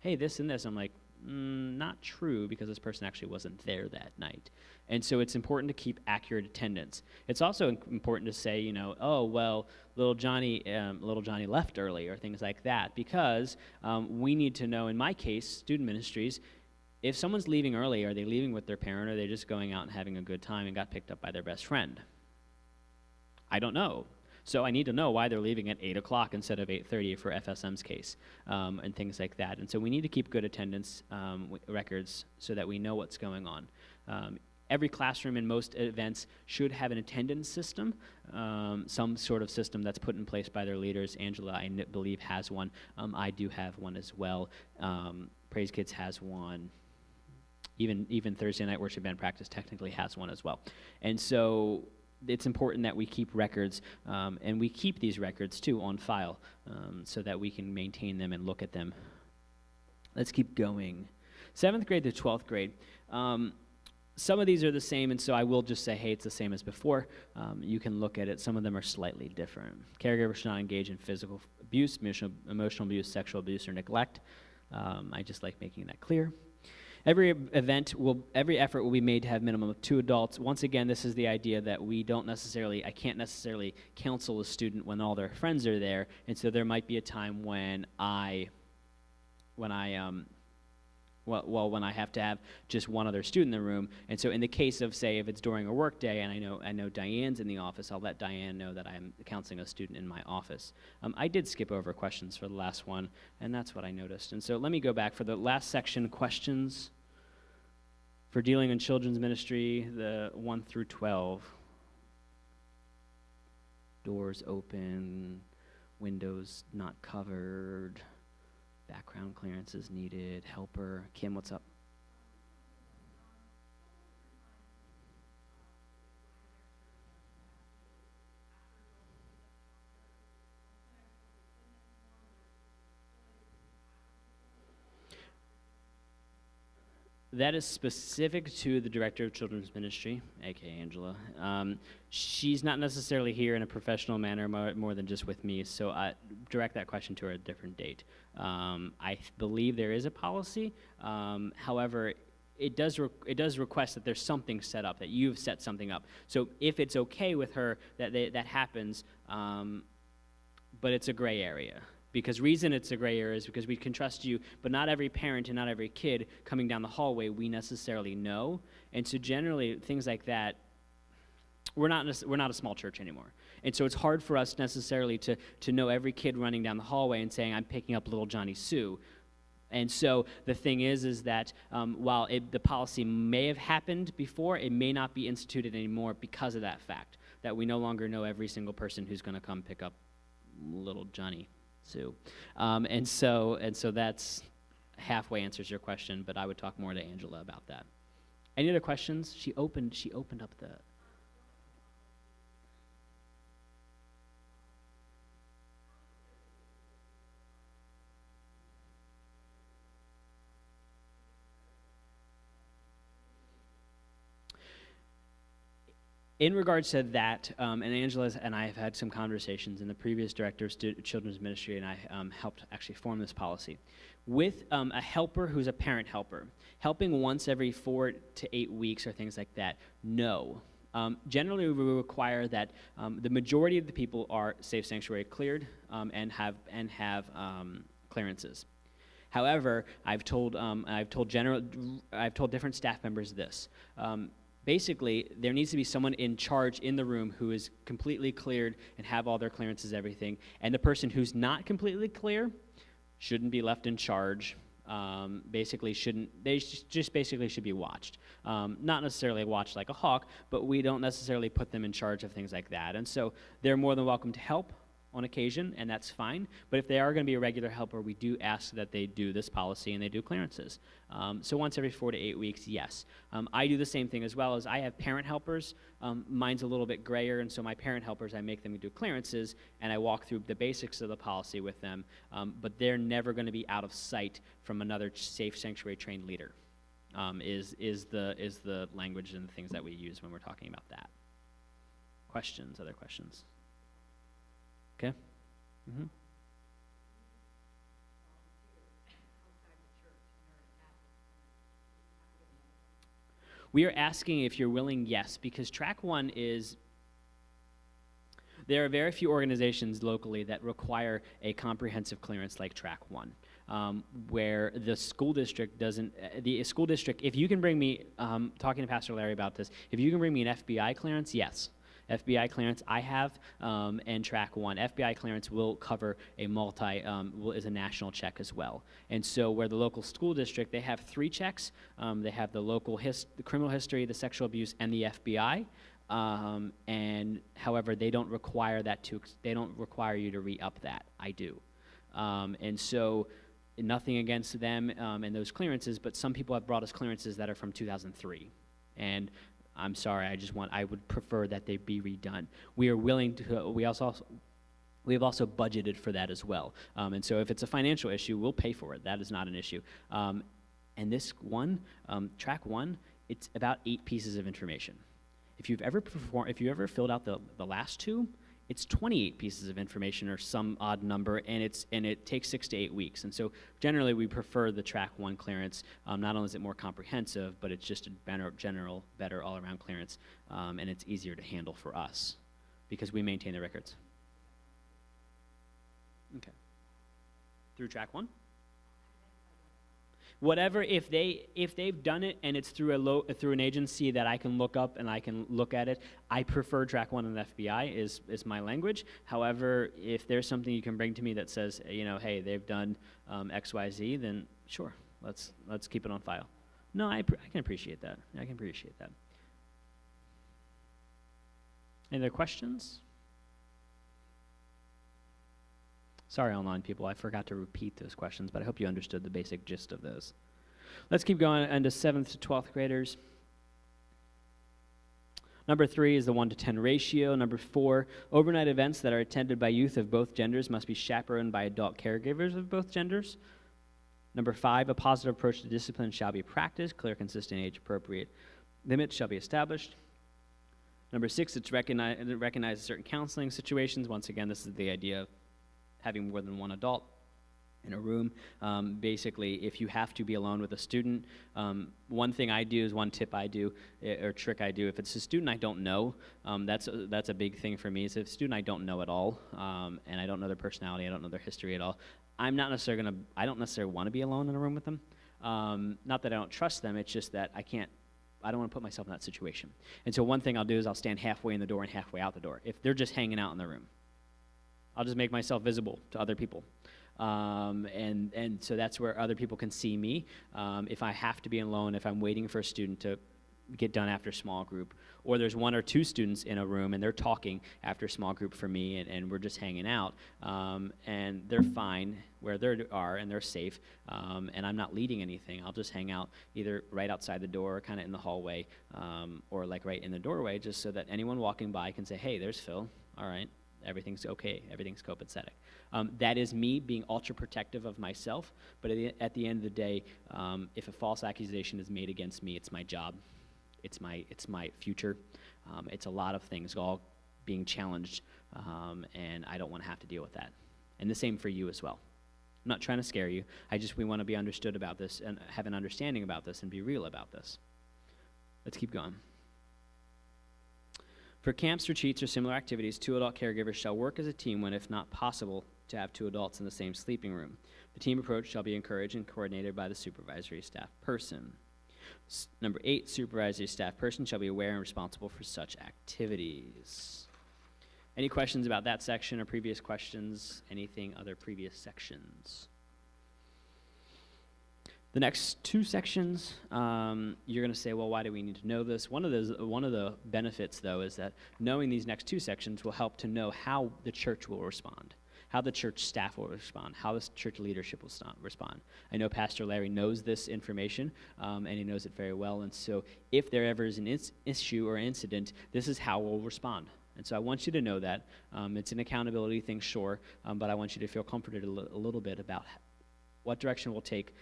"Hey, this and this." I'm like, not true, because this person actually wasn't there that night. And so it's important to keep accurate attendance. It's also important to say, "Oh, well, little Johnny left early," or things like that, because we need to know, in my case, student ministries, if someone's leaving early, are they leaving with their parent, or are they just going out and having a good time and got picked up by their best friend? I don't know. So I need to know why they're leaving at 8 o'clock instead of 8:30 for FSM's case, and things like that. And so we need to keep good attendance records so that we know what's going on. Every classroom in most events should have an attendance system, some sort of system that's put in place by their leaders. Angela, I believe, has one. I do have one as well. Praise Kids has one. Even Thursday night worship band practice technically has one as well. And so it's important that we keep records, and we keep these records, too, on file, so that we can maintain them and look at them. Let's keep going. 7th grade to 12th grade. Some of these are the same, and so I will just say, hey, it's the same as before. You can look at it. Some of them are slightly different. Caregivers should not engage in physical abuse, emotional abuse, sexual abuse, or neglect. I just like making that clear. Every effort will be made to have a minimum of 2 adults. Once again, this is the idea that I can't necessarily counsel a student when all their friends are there, and so there might be a time when I have to have just one other student in the room. And so in the case of, say, if it's during a work day and I know Diane's in the office, I'll let Diane know that I'm counseling a student in my office. I did skip over questions for the last one, and that's what I noticed. And so let me go back for the last section, questions for dealing in children's ministry, the 1 through 12. Doors open, windows not covered, background clearance is needed, helper. Kim, what's up? That is specific to the director of children's ministry, aka Angela. She's not necessarily here in a professional manner more than just with me, so I direct that question to her at a different date. I believe there is a policy. However, it does request that there's something set up, that you've set something up. So if it's okay with her that happens, but it's a gray area. Because reason it's a gray area is because we can trust you, but not every parent and not every kid coming down the hallway we necessarily know. And so generally, things like that, we're not a small church anymore. And so it's hard for us necessarily to know every kid running down the hallway and saying, I'm picking up little Johnny Sue. And so the thing is that while the policy may have happened before, it may not be instituted anymore because of that fact, that we no longer know every single person who's going to come pick up little Johnny Sue. And so that's halfway answers your question, but I would talk more to Angela about that. Any other questions? She opened up the... In regards to that, and Angela and I have had some conversations, and the previous director of children's ministry and I helped actually form this policy. With a helper who's a parent helper, helping once every 4 to 8 weeks or things like that, no. Generally, we require that the majority of the people are Safe Sanctuary cleared and have clearances. However, I've told different staff members this. Basically, there needs to be someone in charge in the room who is completely cleared and have all their clearances, everything. And the person who's not completely clear shouldn't be left in charge. They just basically should be watched. Not necessarily watched like a hawk, but we don't necessarily put them in charge of things like that. And so they're more than welcome to help on occasion, and that's fine. But if they are going to be a regular helper, we do ask that they do this policy and they do clearances. So once every 4 to 8 weeks, yes. I do the same thing as well. As I have parent helpers. Mine's a little bit grayer, and so my parent helpers, I make them do clearances, and I walk through the basics of the policy with them. But they're never going to be out of sight from another Safe Sanctuary trained leader. Is the language and the things that we use when we're talking about that. Questions? Other questions? Okay. Mm-hmm. We are asking if you're willing, yes, because track 1 is, there are very few organizations locally that require a comprehensive clearance like track 1, where the school district doesn't, if you can bring me, talking to Pastor Larry about this, if you can bring me an FBI clearance, yes. FBI clearance I have, and track 1. FBI clearance will cover is a national check as well. And so where the local school district, they have 3 checks. They have the local the criminal history, the sexual abuse, and the FBI. And however, they don't require you to re-up that. I do. And so nothing against them and those clearances, but some people have brought us clearances that are from 2003. And I'm sorry, I would prefer that they be redone. We are willing to, we have also budgeted for that as well. And so if it's a financial issue, we'll pay for it. That is not an issue. And this one, track 1, it's about 8 pieces of information. If you've ever filled out the last 2, it's 28 pieces of information or some odd number, and it takes 6 to 8 weeks. And so generally we prefer the track 1 clearance. Not only is it more comprehensive, but it's just a better all-around clearance, and it's easier to handle for us because we maintain the records. Okay. Through track 1? Whatever, if they've done it and it's through an agency that I can look up and I can look at it, I prefer track 1 and FBI is my language. However, if there's something you can bring to me that says, hey, they've done XYZ, then sure, let's keep it on file. No, I can appreciate that. I can appreciate that. Any other questions? Sorry, online people, I forgot to repeat those questions, but I hope you understood the basic gist of those. Let's keep going into 7th to 12th graders. Number 3 is the 1-to-10 ratio. Number 4, overnight events that are attended by youth of both genders must be chaperoned by adult caregivers of both genders. Number 5, a positive approach to discipline shall be practiced. Clear, consistent, age-appropriate limits shall be established. Number 6, it recognizes certain counseling situations. Once again, this is the idea of having more than one adult in a room. Basically, if you have to be alone with a student, one tip I do, or trick I do, if it's a student I don't know, that's a big thing for me. Is if it's a student I don't know at all, and I don't know their personality, I don't know their history at all, I don't necessarily want to be alone in a room with them. Not that I don't trust them, it's just that I don't want to put myself in that situation. And so one thing I'll do is I'll stand halfway in the door and halfway out the door. If they're just hanging out in the room, I'll just make myself visible to other people. And so that's where other people can see me. If I have to be alone, if I'm waiting for a student to get done after small group, or there's 1 or 2 students in a room and they're talking after small group for me, and we're just hanging out, and they're fine where they are and they're safe, and I'm not leading anything, I'll just hang out either right outside the door, kind of in the hallway, or like right in the doorway, just so that anyone walking by can say, hey, there's Phil, all right, everything's okay, everything's copacetic. That is me being ultra protective of myself, but at the end of the day, if a false accusation is made against me, it's my job. It's my future. It's a lot of things all being challenged, and I don't want to have to deal with that. And the same for you as well. I'm not trying to scare you. We want to be understood about this and have an understanding about this and be real about this. Let's keep going. For camps, retreats, or similar activities, 2 adult caregivers shall work as a team when, if not possible, to have 2 adults in the same sleeping room. The team approach shall be encouraged and coordinated by the supervisory staff person. Number 8, supervisory staff person shall be aware and responsible for such activities. Any questions about that section or previous questions? Anything other previous sections? The next 2 sections, you're going to say, well, why do we need to know this? One of the benefits, though, is that knowing these next 2 sections will help to know how the church will respond, how the church staff will respond, how the church leadership will respond. I know Pastor Larry knows this information, and he knows it very well, and so if there ever is an issue or incident, this is how we'll respond. And so I want you to know that. It's an accountability thing, sure, but I want you to feel comforted a little bit about what direction we'll take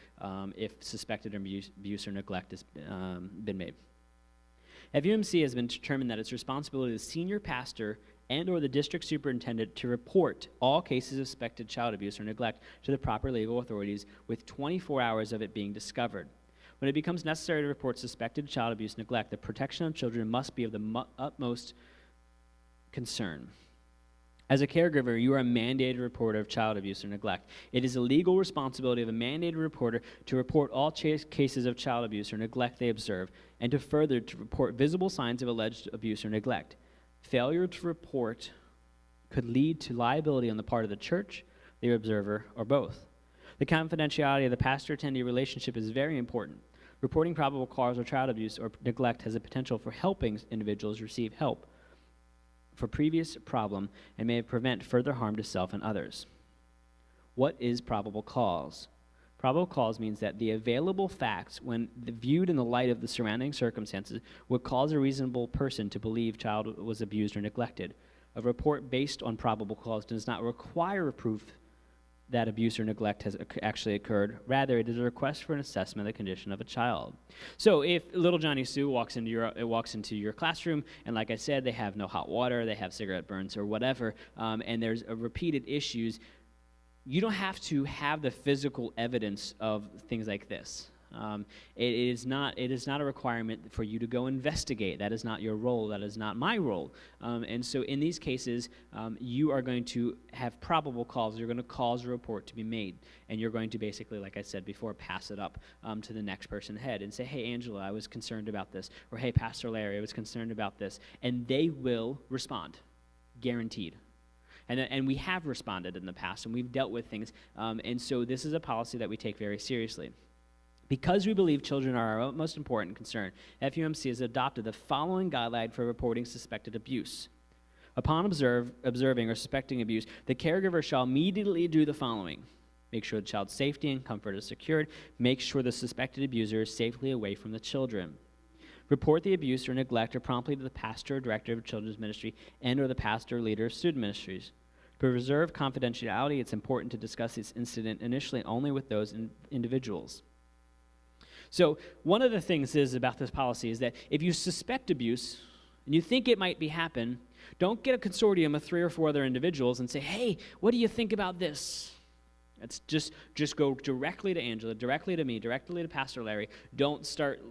if suspected abuse or neglect has been made. FUMC has been determined that it's responsibility of the senior pastor and or the district superintendent to report all cases of suspected child abuse or neglect to the proper legal authorities with 24 hours of it being discovered. When it becomes necessary to report suspected child abuse and neglect, the protection of children must be of the utmost concern. As a caregiver, you are a mandated reporter of child abuse or neglect. It is a legal responsibility of a mandated reporter to report all cases of child abuse or neglect they observe, and to report visible signs of alleged abuse or neglect. Failure to report could lead to liability on the part of the church, the observer, or both. The confidentiality of the pastor-attendee relationship is very important. Reporting probable cause of child abuse or neglect has a potential for helping individuals receive help for previous problem and may prevent further harm to self and others. What is probable cause? Probable cause means that the available facts, when viewed in the light of the surrounding circumstances, would cause a reasonable person to believe child was abused or neglected. A report based on probable cause does not require a proof that abuse or neglect has actually occurred. Rather, it is a request for an assessment of the condition of a child. So if little Johnny Sue walks into your classroom, and like I said, they have no hot water, they have cigarette burns or whatever, and there's repeated issues, you don't have to have the physical evidence of things like this. It is not a requirement for you to go investigate. That is not your role. That is not my role. And so in these cases, you are going to have probable cause. You're going to cause a report to be made. And you're going to basically, like I said before, pass it up to the next person ahead and say, hey, Angela, I was concerned about this. Or, hey, Pastor Larry, I was concerned about this. And they will respond, guaranteed. And we have responded in the past, and we've dealt with things. And so this is a policy that we take very seriously. Because we believe children are our most important concern, FUMC has adopted the following guideline for reporting suspected abuse. Upon observing or suspecting abuse, the caregiver shall immediately do the following. Make sure the child's safety and comfort is secured. Make sure the suspected abuser is safely away from the children. Report the abuse or neglect promptly to the pastor or director of children's ministry and or the pastor or leader of student ministries. To preserve confidentiality, it's important to discuss this incident initially only with those individuals. So one of the things is about this policy is that if you suspect abuse and you think it might be happen, don't get a consortium of 3 or 4 other individuals and say, hey, what do you think about this? It's just go directly to Angela, directly to me, directly to Pastor Larry. Don't start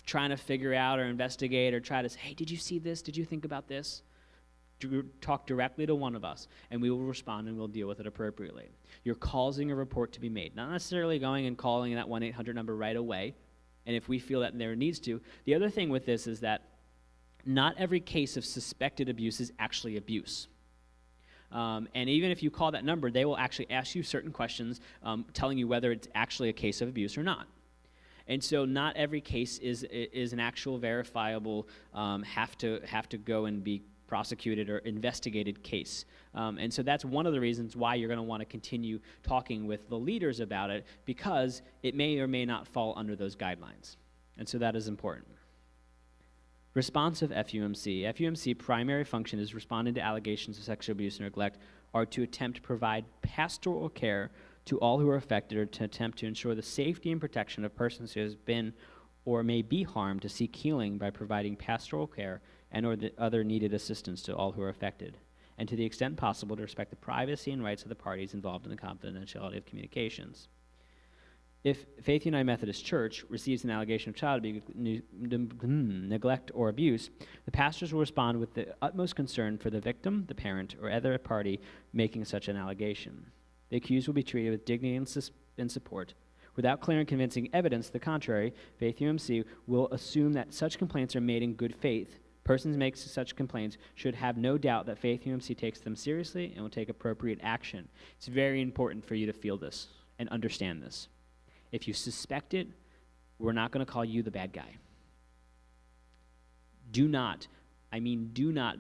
trying to figure out or investigate or try to say, hey, did you see this? Did you think about this? Talk directly to one of us, and we will respond and we'll deal with it appropriately. You're causing a report to be made, not necessarily going and calling that 1-800 number right away, and if we feel that there needs to. The other thing with this is that not every case of suspected abuse is actually abuse. And even if you call that number, they will actually ask you certain questions telling you whether it's actually a case of abuse or not. And so not every case is an actual verifiable have to go and be prosecuted or investigated case. And so that's one of the reasons why you're going to want to continue talking with the leaders about it, because it may or may not fall under those guidelines. And so that is important. Response of FUMC. FUMC primary function is responding to allegations of sexual abuse and neglect, or to attempt to provide pastoral care to all who are affected, or to attempt to ensure the safety and protection of persons who has been or may be harmed, to seek healing by providing pastoral care and or the other needed assistance to all who are affected, and to the extent possible to respect the privacy and rights of the parties involved in the confidentiality of communications. If Faith United Methodist Church receives an allegation of child neglect or abuse, the pastors will respond with the utmost concern for the victim, the parent, or other party making such an allegation. The accused will be treated with dignity and support. Without clear and convincing evidence to the contrary, Faith UMC will assume that such complaints are made in good faith. Persons making such complaints should have no doubt that Faith UMC takes them seriously and will take appropriate action. It's very important for you to feel this and understand this. If you suspect it, we're not going to call you the bad guy. Do not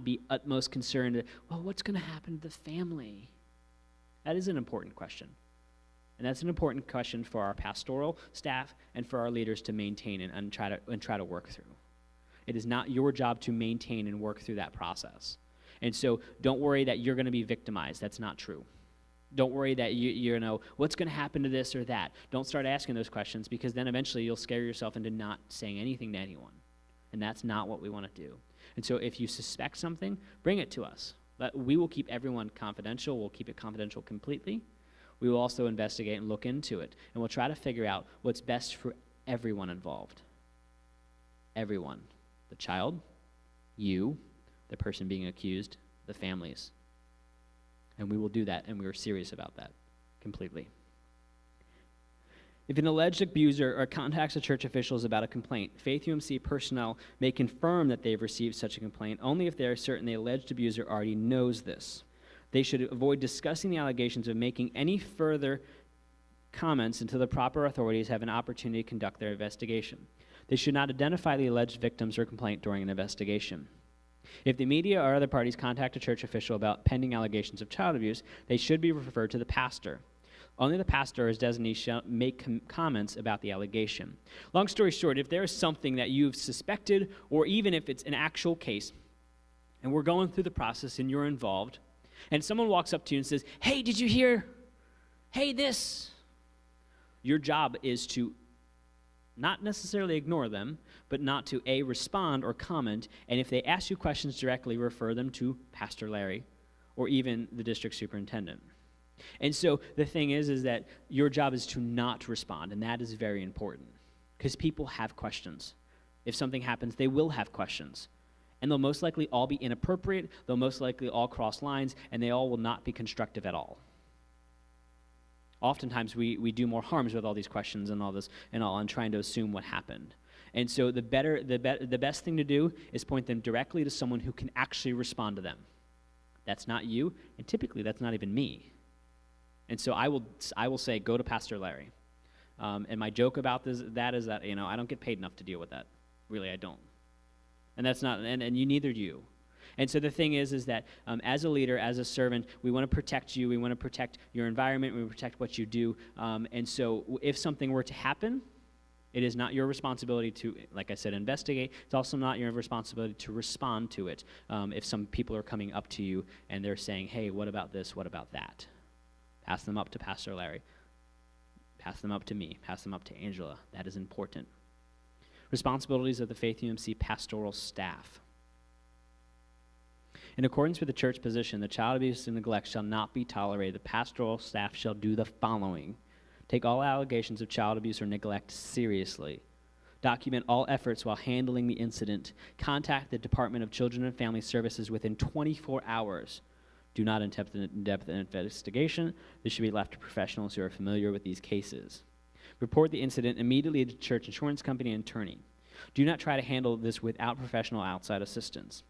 be utmost concerned, well, what's going to happen to the family? That is an important question. And that's an important question for our pastoral staff and for our leaders to maintain and try to work through. It is not your job to maintain and work through that process. And so don't worry that you're going to be victimized. That's not true. Don't worry that you know, what's going to happen to this or that. Don't start asking those questions, because then eventually you'll scare yourself into not saying anything to anyone. And that's not what we want to do. And so if you suspect something, bring it to us. We will keep everyone confidential. We'll keep it confidential completely. We will also investigate and look into it. And we'll try to figure out what's best for everyone involved. Everyone. The child, you, the person being accused, the families. And we will do that, and we are serious about that completely. If an alleged abuser contacts the church officials about a complaint, Faith UMC personnel may confirm that they've received such a complaint only if they are certain the alleged abuser already knows this. They should avoid discussing the allegations or making any further comments until the proper authorities have an opportunity to conduct their investigation. They should not identify the alleged victims or complaint during an investigation. If the media or other parties contact a church official about pending allegations of child abuse, they should be referred to the pastor. Only the pastor or his designee shall make comments about the allegation. Long story short, if there is something that you've suspected, or even if it's an actual case, and we're going through the process and you're involved, and someone walks up to you and says, hey, did you hear? Hey, this. Your job is to not necessarily ignore them, but not to A, respond or comment, and if they ask you questions directly, refer them to Pastor Larry or even the district superintendent. And so the thing is that your job is to not respond, and that is very important, because people have questions. If something happens, they will have questions, and they'll most likely all be inappropriate, they'll most likely all cross lines, and they all will not be constructive at all. Oftentimes we do more harms with all these questions and all this and trying to assume what happened. And so the best thing to do is point them directly to someone who can actually respond to them. That's not you, and typically that's not even me. And so I will say, go to Pastor Larry. And my joke about that is that I don't get paid enough to deal with that. Really, I don't. And that's not, and you neither do you. And so the thing is that as a leader, as a servant, we want to protect you. We want to protect your environment. We want to protect what you do. And so if something were to happen, It is not your responsibility to, like I said, investigate. It's also not your responsibility to respond to it. If some people are coming up to you and they're saying, hey, what about this, what about that? Pass them up to Pastor Larry. Pass them up to me. Pass them up to Angela. That is important. Responsibilities of the Faith UMC pastoral staff. In accordance with the church position, the child abuse and neglect shall not be tolerated. The pastoral staff shall do the following. Take all allegations of child abuse or neglect seriously. Document all efforts while handling the incident. Contact the Department of Children and Family Services within 24 hours. Do not attempt an in-depth investigation. This should be left to professionals who are familiar with these cases. Report the incident immediately to church insurance company and attorney. Do not try to handle this without professional outside assistance.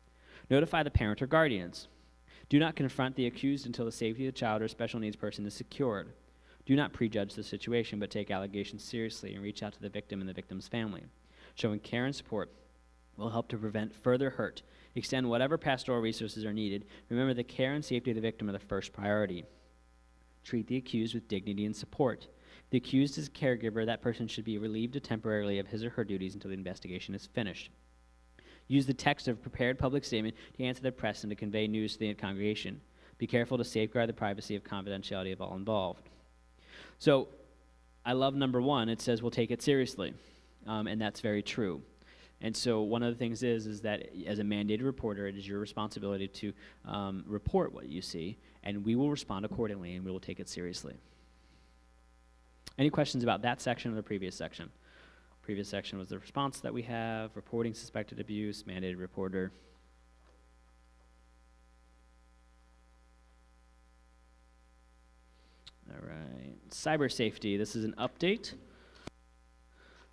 Notify the parent or guardians. Do not confront the accused until the safety of the child or special needs person is secured. Do not prejudge the situation, but take allegations seriously and reach out to the victim and the victim's family. Showing care and support will help to prevent further hurt. Extend whatever pastoral resources are needed. Remember, the care and safety of the victim are the first priority. Treat the accused with dignity and support. If the accused is a caregiver, that person should be relieved temporarily of his or her duties until the investigation is finished. Use the text of a prepared public statement to answer the press and to convey news to the congregation. Be careful to safeguard the privacy and confidentiality of all involved. So, I love number 1. It says we'll take it seriously, and that's very true. And so one of the things is that as a mandated reporter, it is your responsibility to report what you see, and we will respond accordingly, and we will take it seriously. Any questions about that section or the previous section? Previous section was the response that we have, reporting suspected abuse, mandated reporter. All right, cyber safety. This is an update.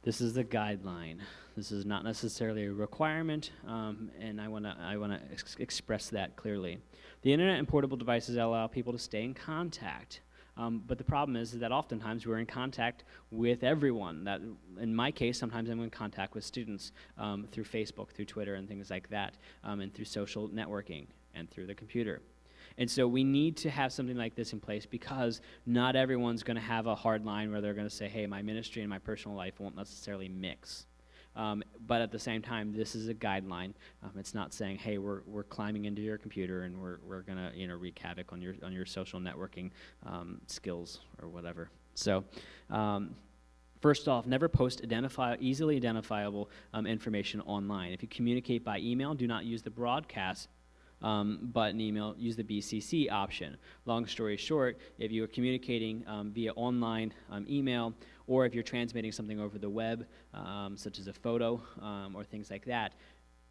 This is the guideline. This is not necessarily a requirement, and I want to express that clearly. The internet and portable devices allow people to stay in contact. But the problem is that oftentimes we're in contact with everyone. That, in my case, sometimes I'm in contact with students through Facebook, through Twitter, and things like that, and through social networking and through the computer. And so we need to have something like this in place because not everyone's going to have a hard line where they're going to say, hey, my ministry and my personal life won't necessarily mix. But at the same time, this is a guideline. It's not saying, hey, we're climbing into your computer and we're gonna wreak havoc on your social networking skills or whatever. So, first off, never post easily identifiable information online. If you communicate by email, do not use the broadcast button email. Use the BCC option. Long story short, if you are communicating via online email, or if you're transmitting something over the web, such as a photo or things like that,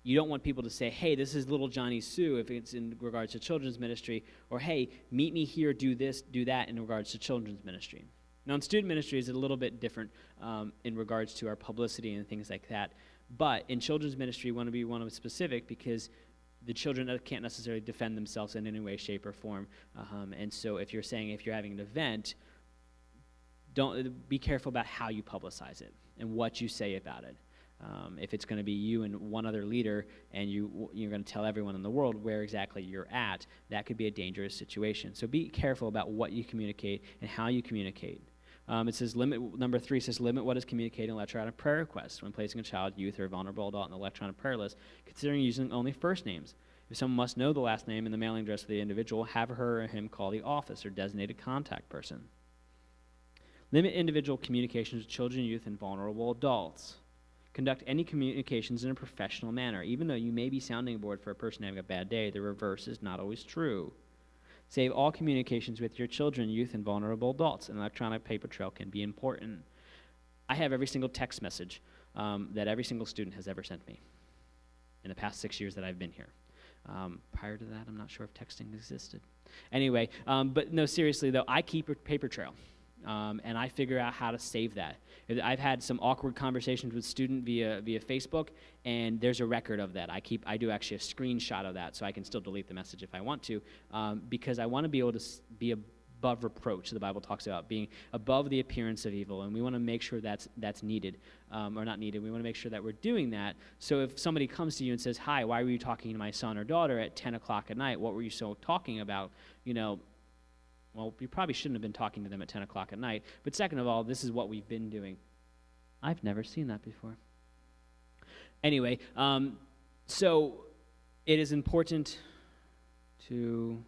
you don't want people to say, hey, this is little Johnny Sue if it's in regards to children's ministry, or hey, meet me here, do this, do that in regards to children's ministry. Now, in student ministry is a little bit different in regards to our publicity and things like that, but in children's ministry, we want to be one of specific because the children can't necessarily defend themselves in any way, shape, or form. And so if you're having an event, don't be careful about how you publicize it and what you say about it. If it's going to be you and one other leader and you're going to tell everyone in the world where exactly you're at, that could be a dangerous situation. So be careful about what you communicate and how you communicate. It says number 3 says limit what is communicated in electronic prayer requests when placing a child, youth, or vulnerable adult on the electronic prayer list, considering using only first names. If someone must know the last name and the mailing address of the individual, have her or him call the office or designated contact person. Limit individual communications with children, youth, and vulnerable adults. Conduct any communications in a professional manner. Even though you may be sounding board for a person having a bad day, the reverse is not always true. Save all communications with your children, youth, and vulnerable adults. An electronic paper trail can be important. I have every single text message that every single student has ever sent me in the past 6 years that I've been here. Prior to that, I'm not sure if texting existed. Anyway, but no, seriously though, I keep a paper trail. And I figure out how to save that. I've had some awkward conversations with student via Facebook, and there's a record of that. I do actually a screenshot of that, so I can still delete the message if I want to, because I want to be able to be above reproach. The Bible talks about being above the appearance of evil, and we want to make sure that's needed, or not needed. We want to make sure that we're doing that. So if somebody comes to you and says, "Hi, why were you talking to my son or daughter at 10 o'clock at night? What were you so talking about?" Well, you probably shouldn't have been talking to them at 10 o'clock at night. But second of all, this is what we've been doing. I've never seen that before. Anyway, so it is important to...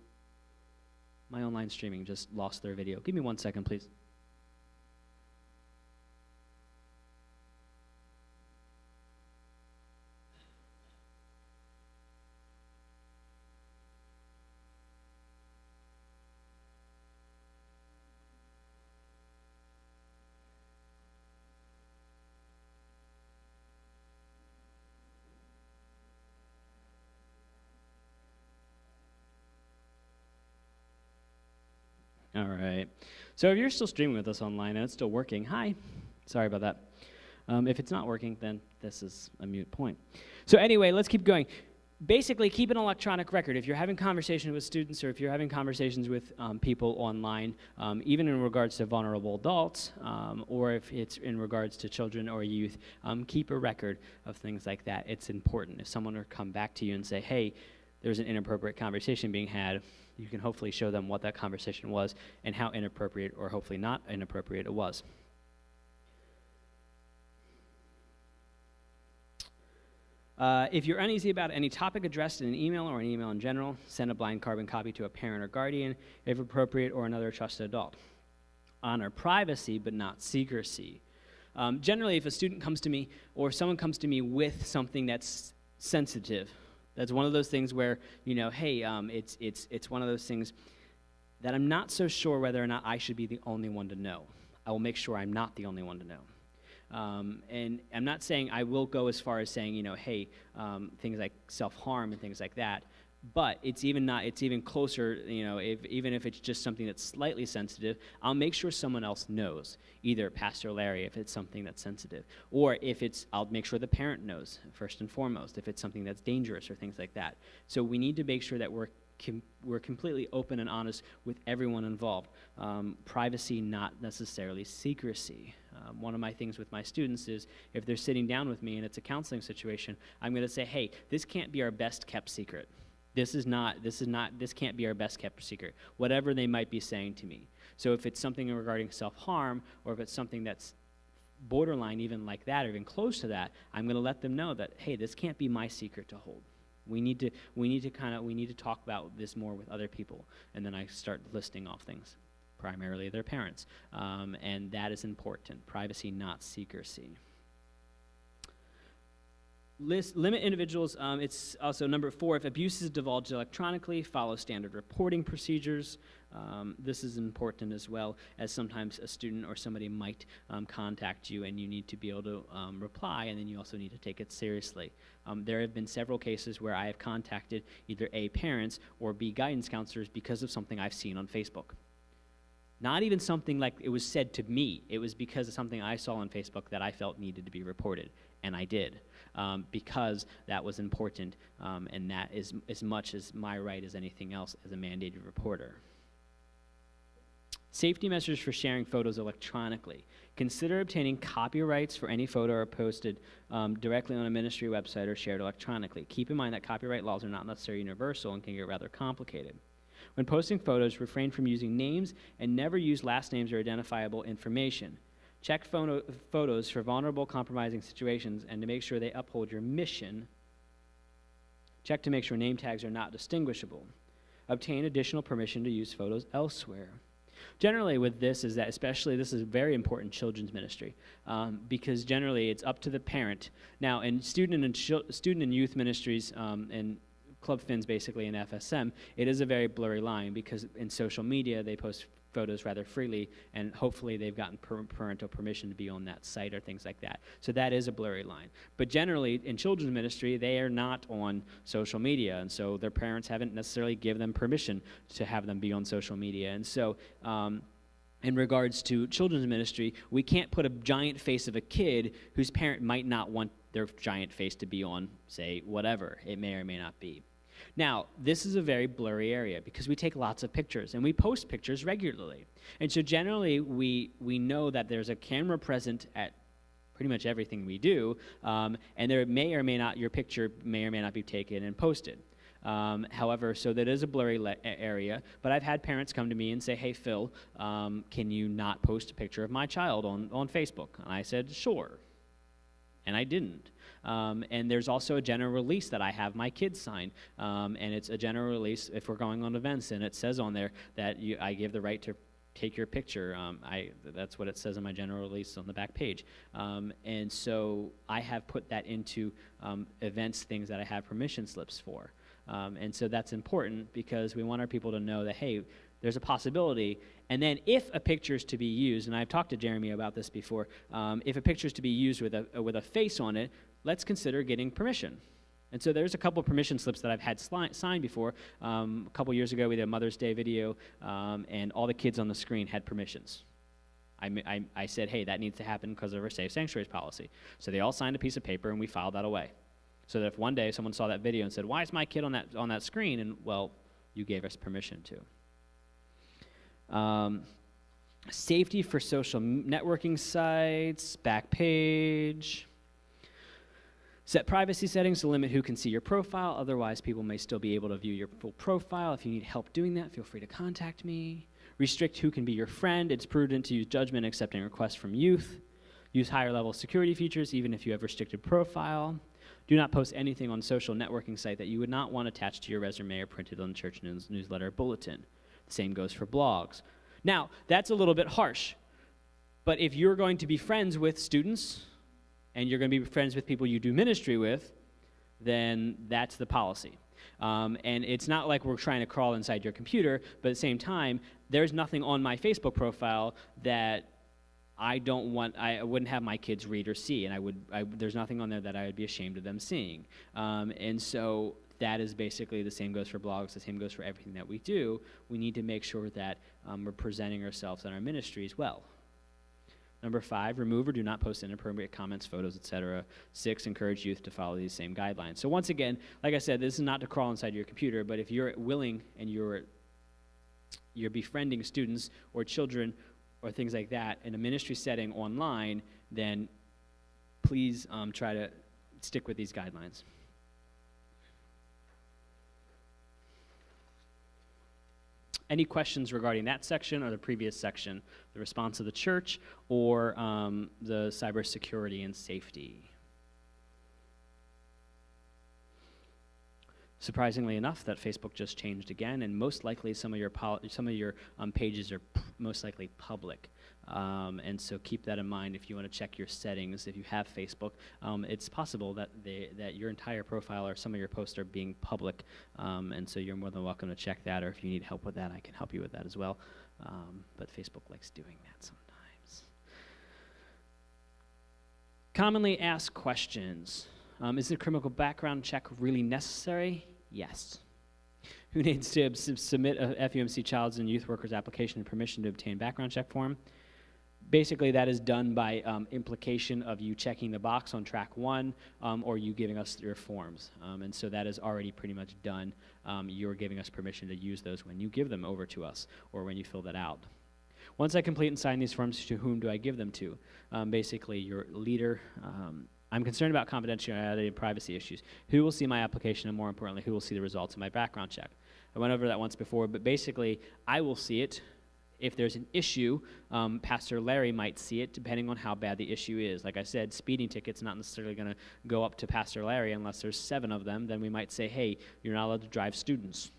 My online streaming just lost their video. Give me 1 second, please. All right. So if you're still streaming with us online and it's still working, hi. Sorry about that. If it's not working, then this is a moot point. So anyway, let's keep going. Basically, keep an electronic record. If you're having conversations with students or if you're having conversations with people online, even in regards to vulnerable adults, or if it's in regards to children or youth, keep a record of things like that. It's important. If someone were to come back to you and say, hey, there's an inappropriate conversation being had, you can hopefully show them what that conversation was and how inappropriate or hopefully not inappropriate it was. If you're uneasy about any topic addressed in an email or an email in general, send a blind carbon copy to a parent or guardian, if appropriate, or another trusted adult. Honor privacy, but not secrecy. Generally, if a student comes to me or someone comes to me with something that's sensitive, that's one of those things where, you know, hey, it's one of those things that I'm not so sure whether or not I should be the only one to know. I will make sure I'm not the only one to know. And I'm not saying I will go as far as saying, you know, hey, things like self-harm and things like that. But it's even closer, you know, even if it's just something that's slightly sensitive, I'll make sure someone else knows, either Pastor Larry if it's something that's sensitive, or I'll make sure the parent knows, first and foremost, if it's something that's dangerous or things like that. So we need to make sure that we're completely open and honest with everyone involved. Privacy, not necessarily secrecy. One of my things with my students is if they're sitting down with me and it's a counseling situation, I'm going to say, hey, this can't be our best kept secret. This can't be our best kept secret, whatever they might be saying to me. So if it's something regarding self-harm, or if it's something that's borderline even like that, or even close to that, I'm going to let them know that, hey, this can't be my secret to hold. We need to talk about this more with other people. And then I start listing off things, primarily their parents. And that is important. Privacy, not secrecy. Limit individuals. It's also number 4, if abuse is divulged electronically, follow standard reporting procedures. This is important as well, as sometimes a student or somebody might contact you and you need to be able to reply, and then you also need to take it seriously. There have been several cases where I have contacted either A, parents, or B, guidance counselors because of something I've seen on Facebook. Not even something like it was said to me. It was because of something I saw on Facebook that I felt needed to be reported, and I did. Because that was important, and that is as much as my right as anything else as a mandated reporter. Safety measures for sharing photos electronically. Consider obtaining copyrights for any photo or posted directly on a ministry website or shared electronically. Keep in mind that copyright laws are not necessarily universal and can get rather complicated. When posting photos, refrain from using names and never use last names or identifiable information. Check photos for vulnerable, compromising situations and to make sure they uphold your mission. Check to make sure name tags are not distinguishable. Obtain additional permission to use photos elsewhere. Generally with this is that, especially this is very important children's ministry, because generally it's up to the parent. Now in student and youth ministries and Club Fins basically in FSM, it is a very blurry line because in social media they post photos rather freely, and hopefully they've gotten parental permission to be on that site or things like that. So that is a blurry line. But generally, in children's ministry, they are not on social media, and so their parents haven't necessarily given them permission to have them be on social media. And so in regards to children's ministry, we can't put a giant face of a kid whose parent might not want their giant face to be on, say, whatever it may or may not be. Now, this is a very blurry area because we take lots of pictures, and we post pictures regularly. And so generally, we know that there's a camera present at pretty much everything we do, and there may or may not, your picture may or may not be taken and posted. However, so that is a blurry area, but I've had parents come to me and say, hey, Phil, can you not post a picture of my child on Facebook? And I said, sure, and I didn't. And there's also a general release that I have my kids sign, and it's a general release if we're going on events, and it says on there that I give the right to take your picture. That's what it says in my general release on the back page. And so I have put that into events, things that I have permission slips for. And so that's important because we want our people to know that, hey, there's a possibility. And then if a picture is to be used, and I've talked to Jeremy about this before, if a picture is to be used with a face on it, let's consider getting permission. And so there's a couple permission slips that I've had signed before. A couple years ago, we did a Mother's Day video, and all the kids on the screen had permissions. I said, hey, that needs to happen because of our Safe Sanctuaries policy. So they all signed a piece of paper, and we filed that away. So that if one day someone saw that video and said, why is my kid on that screen? And, well, you gave us permission to. Safety for social networking sites, back page. Set privacy settings to limit who can see your profile. Otherwise, people may still be able to view your full profile. If you need help doing that, feel free to contact me. Restrict who can be your friend. It's prudent to use judgment accepting requests from youth. Use higher level security features even if you have restricted profile. Do not post anything on social networking site that you would not want attached to your resume or printed on the church newsletter or bulletin. The same goes for blogs. Now, that's a little bit harsh, but if you're going to be friends with students and you're going to be friends with people you do ministry with, then that's the policy. And it's not like we're trying to crawl inside your computer, but at the same time, there's nothing on my Facebook profile that I wouldn't have my kids read or see, and there's nothing on there that I would be ashamed of them seeing. And so that is basically the same goes for blogs, the same goes for everything that we do. We need to make sure that we're presenting ourselves in our ministries well. Number 5, remove or do not post inappropriate comments, photos, etc. 6, encourage youth to follow these same guidelines. So once again, like I said, this is not to crawl inside your computer, but if you're willing and you're befriending students or children or things like that in a ministry setting online, then please try to stick with these guidelines. Any questions regarding that section or the previous section, the response of the church or the cybersecurity and safety? Surprisingly enough, that Facebook just changed again, and most likely some of your pages are most likely public. And so keep that in mind if you want to check your settings. If you have Facebook, it's possible that your entire profile or some of your posts are being public, and so you're more than welcome to check that, or if you need help with that, I can help you with that as well. But Facebook likes doing that sometimes. Commonly asked questions. Is a criminal background check really necessary? Yes. Who needs to submit a FUMC Child's and Youth Workers application and permission to obtain background check form? Basically, that is done by implication of you checking the box on track 1 or you giving us your forms. And so that is already pretty much done. You're giving us permission to use those when you give them over to us or when you fill that out. Once I complete and sign these forms, to whom do I give them to? Basically, your leader. I'm concerned about confidentiality and privacy issues. Who will see my application, and more importantly, who will see the results of my background check? I went over that once before, but basically, I will see it. If there's an issue, Pastor Larry might see it, depending on how bad the issue is. Like I said, speeding tickets not necessarily going to go up to Pastor Larry unless there's 7 of them. Then we might say, hey, you're not allowed to drive students.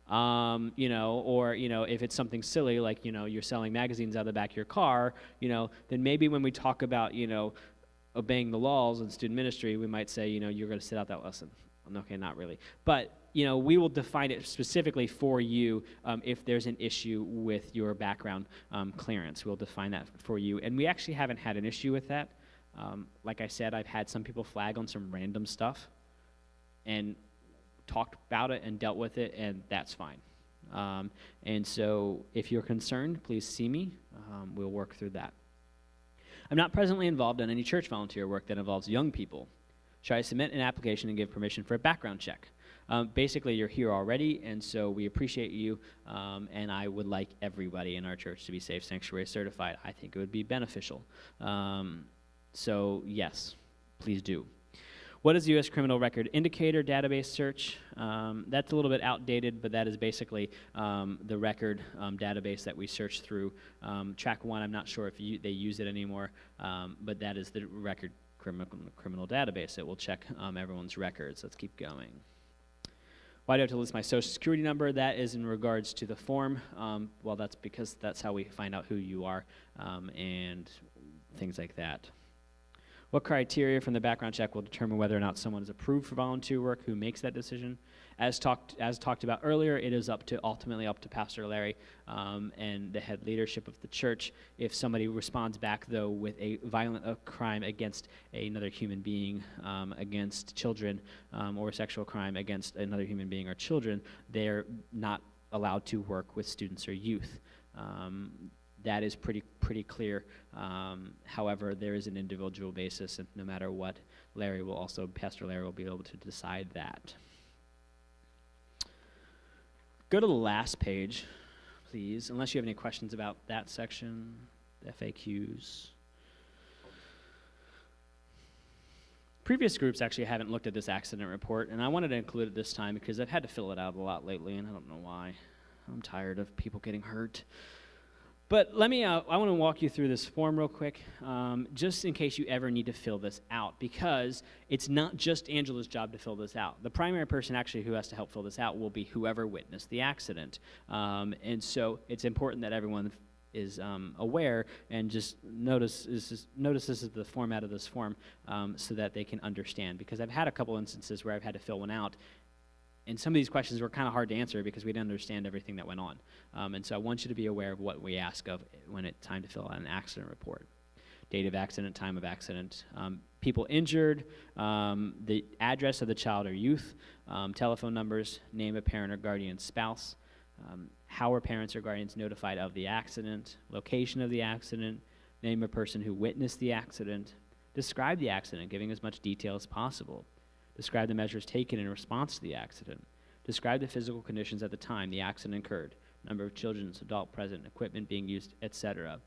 Or if it's something silly, like, you're selling magazines out of the back of your car, then maybe when we talk about, obeying the laws in student ministry, we might say, you're going to sit out that lesson. Okay, not really. But, we will define it specifically for you if there's an issue with your background clearance. We'll define that for you. And we actually haven't had an issue with that. Like I said, I've had some people flag on some random stuff and talked about it and dealt with it, and that's fine. And so if you're concerned, please see me. We'll work through that. I'm not presently involved in any church volunteer work that involves young people. Should I submit an application and give permission for a background check? Basically, you're here already, and so we appreciate you, and I would like everybody in our church to be Safe Sanctuary certified. I think it would be beneficial. So, yes, please do. What is the U.S. Criminal Record Indicator database search? That's a little bit outdated, but that is basically the record database that we search through. Track 1, I'm not sure if they use it anymore, but that is the record criminal database. It will check everyone's records. Let's keep going. Why do I have to list my social security number? That is in regards to the form. Well, that's because that's how we find out who you are and things like that. What criteria from the background check will determine whether or not someone is approved for volunteer work? Who makes that decision? As talked about earlier, it is ultimately up to Pastor Larry and the head leadership of the church. If somebody responds back, though, with a violent crime against another human being, against children, or a sexual crime against another human being or children, they're not allowed to work with students or youth. That is pretty clear. However, there is an individual basis, and no matter what, Pastor Larry will be able to decide that. Go to the last page, please, unless you have any questions about that section, the FAQs. Previous groups actually haven't looked at this accident report, and I wanted to include it this time because I've had to fill it out a lot lately, and I don't know why. I'm tired of people getting hurt. But I want to walk you through this form real quick, just in case you ever need to fill this out, because it's not just Angela's job to fill this out. The primary person actually who has to help fill this out will be whoever witnessed the accident. And so it's important that everyone is aware and just notice this is the format of this form so that they can understand. Because I've had a couple instances where I've had to fill one out, and some of these questions were kind of hard to answer because we didn't understand everything that went on. And so I want you to be aware of what we ask of when it's time to fill out an accident report. Date of accident, time of accident, people injured, the address of the child or youth, telephone numbers, name of parent or guardian spouse, how were parents or guardians notified of the accident, location of the accident, name of person who witnessed the accident, describe the accident, giving as much detail as possible. Describe the measures taken in response to the accident. Describe the physical conditions at the time the accident occurred, number of children, adult present, equipment being used, etc.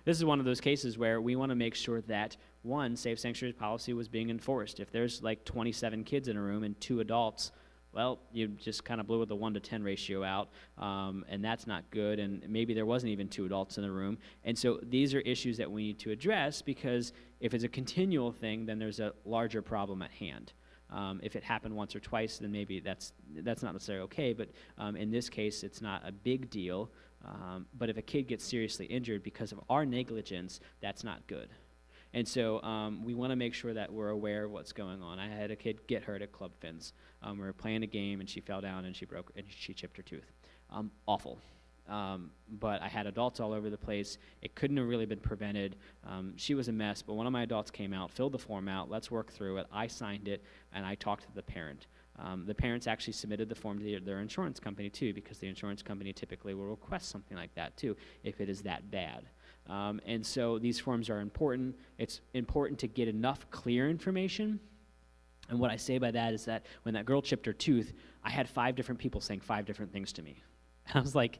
This is one of those cases where we want to make sure that, one, Safe Sanctuaries policy was being enforced. If there's like 27 kids in a room and 2 adults, well, you just kind of blew the 1-to-10 ratio out, and that's not good, and maybe there wasn't even 2 adults in the room. And so these are issues that we need to address, because if it's a continual thing, then there's a larger problem at hand. If it happened once or twice, then maybe that's not necessarily okay, but in this case, it's not a big deal. But if a kid gets seriously injured because of our negligence, that's not good. And so we want to make sure that we're aware of what's going on. I had a kid get hurt at Club Fins. We were playing a game, and she fell down, and she chipped her tooth. Awful. But I had adults all over the place. It couldn't have really been prevented. She was a mess, but one of my adults came out, filled the form out, let's work through it. I signed it, and I talked to the parent. The parents actually submitted the form to their insurance company, too, because the insurance company typically will request something like that, too, if it is that bad. And so these forms are important. It's important to get enough clear information. And what I say by that is that when that girl chipped her tooth, I had 5 different people saying 5 different things to me. And I was like,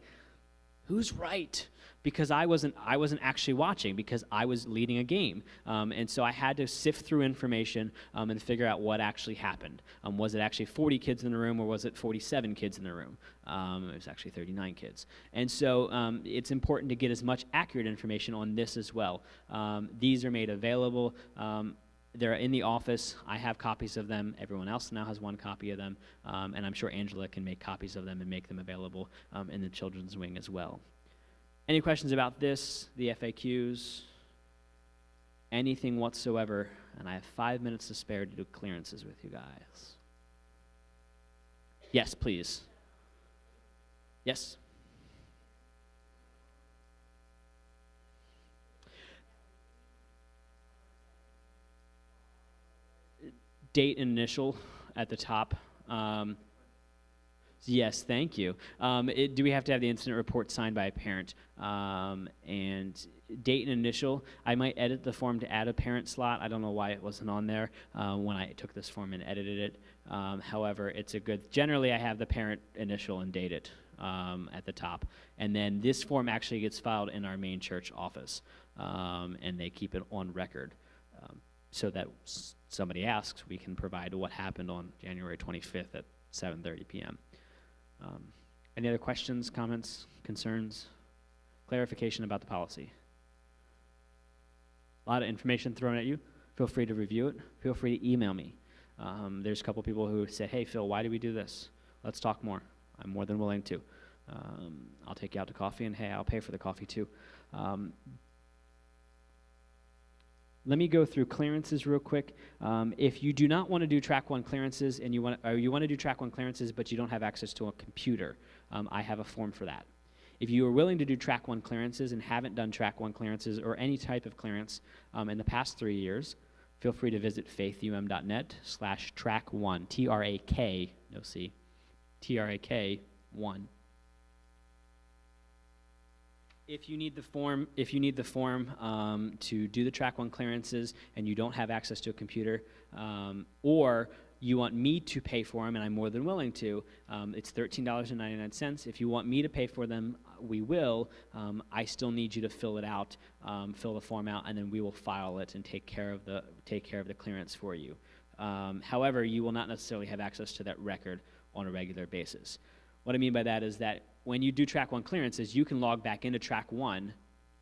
who's right? Because I wasn't actually watching, because I was leading a game. And so I had to sift through information and figure out what actually happened. Was it actually 40 kids in the room, or was it 47 kids in the room? It was actually 39 kids. And so it's important to get as much accurate information on this as well. These are made available. They're in the office. I have copies of them. Everyone else now has one copy of them. And I'm sure Angela can make copies of them and make them available in the children's wing as well. Any questions about this, the FAQs, anything whatsoever? And I have 5 minutes to spare to do clearances with you guys. Yes, please. Yes? Date and initial at the top. Yes, thank you. Do we have to have the incident report signed by a parent? And date and initial, I might edit the form to add a parent slot. I don't know why it wasn't on there when I took this form and edited it. However, it's generally I have the parent initial and date it at the top. And then this form actually gets filed in our main church office, and they keep it on record. so that somebody asks, we can provide what happened on January 25th at 7:30 p.m. Any other questions, comments, concerns, clarification about the policy? A lot of information thrown at you. Feel free to review it. Feel free to email me. There's a couple people who say, hey, Phil, why do we do this? Let's talk more. I'm more than willing to. I'll take you out to coffee, and hey, I'll pay for the coffee too. Let me go through clearances real quick. If you do not want to do track 1 clearances and you want to do track 1 clearances but you don't have access to a computer, I have a form for that. If you are willing to do track 1 clearances and haven't done track 1 clearances or any type of clearance in the past 3 years, feel free to visit faithum.net/track1, T-R-A-K, no C, T-R-A-K 1. If you need the form to do the track 1 clearances and you don't have access to a computer, or you want me to pay for them, and I'm more than willing to, it's $13.99. If you want me to pay for them, we will. I still need you to fill it out, fill the form out, and then we will file it and take care of the clearance for you. However, you will not necessarily have access to that record on a regular basis. What I mean by that is that when you do track 1 clearances, you can log back into track 1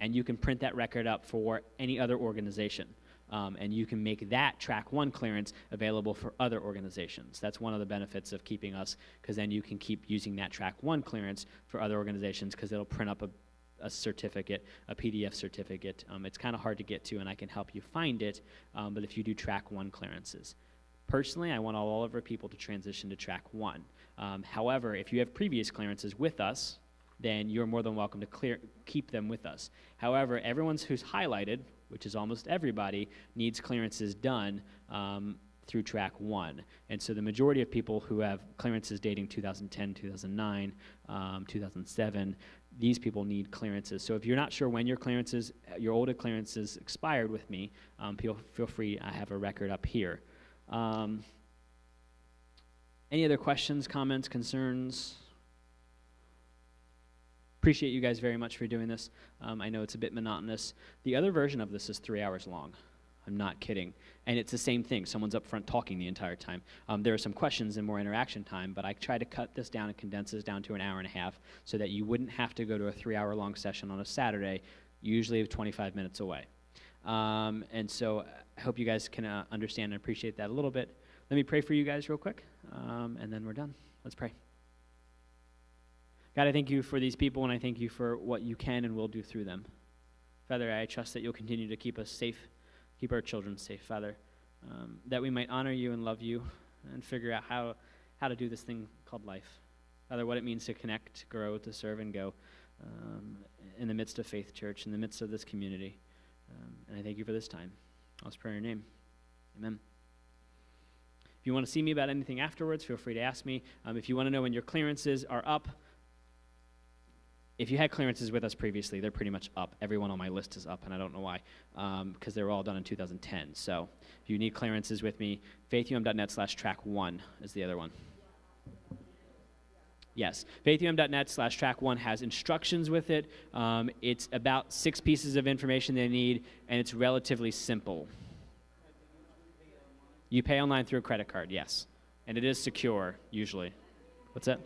and you can print that record up for any other organization. And you can make that track 1 clearance available for other organizations. That's one of the benefits of keeping us, because then you can keep using that track 1 clearance for other organizations, because it'll print up a certificate, a PDF certificate. It's kind of hard to get to, and I can help you find it, but if you do track 1 clearances. Personally, I want all of our people to transition to track 1. However, if you have previous clearances with us, then you're more than welcome to keep them with us. However, everyone who's highlighted, which is almost everybody, needs clearances done through track 1. And so the majority of people who have clearances dating 2010, 2009, 2007, these people need clearances. So if you're not sure when your older clearances expired with me, feel free. I have a record up here. Any other questions, comments, concerns? Appreciate you guys very much for doing this. I know it's a bit monotonous. The other version of this is 3 hours long. I'm not kidding. And it's the same thing. Someone's up front talking the entire time. There are some questions and more interaction time, but I try to cut this down and condense this down to an hour and a half so that you wouldn't have to go to a 3-hour-long session on a Saturday, usually 25 minutes away. And so I hope you guys can understand and appreciate that a little bit. Let me pray for you guys real quick, and then we're done. Let's pray. God, I thank you for these people, and I thank you for what you can and will do through them. Father, I trust that you'll continue to keep us safe, keep our children safe, Father, that we might honor you and love you and figure out how to do this thing called life. Father, what it means to connect, to grow, to serve and go in the midst of Faith Church, in the midst of this community. And I thank you for this time. I'll just pray in your name. Amen. If you want to see me about anything afterwards, feel free to ask me. If you want to know when your clearances are up, if you had clearances with us previously, they're pretty much up. Everyone on my list is up, and I don't know why, because they were all done in 2010. So if you need clearances with me, faithum.net/track1 is the other one. Yes, faithum.net/track1 has instructions with it. It's about 6 pieces of information they need, and it's relatively simple. You pay online through a credit card, yes. And it is secure, usually. What's that?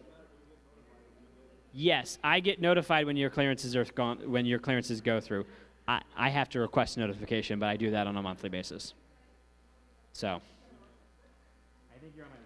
Yes, I get notified when your clearances are gone, when your clearances go through. I have to request notification, but I do that on a monthly basis. So, I think you're on my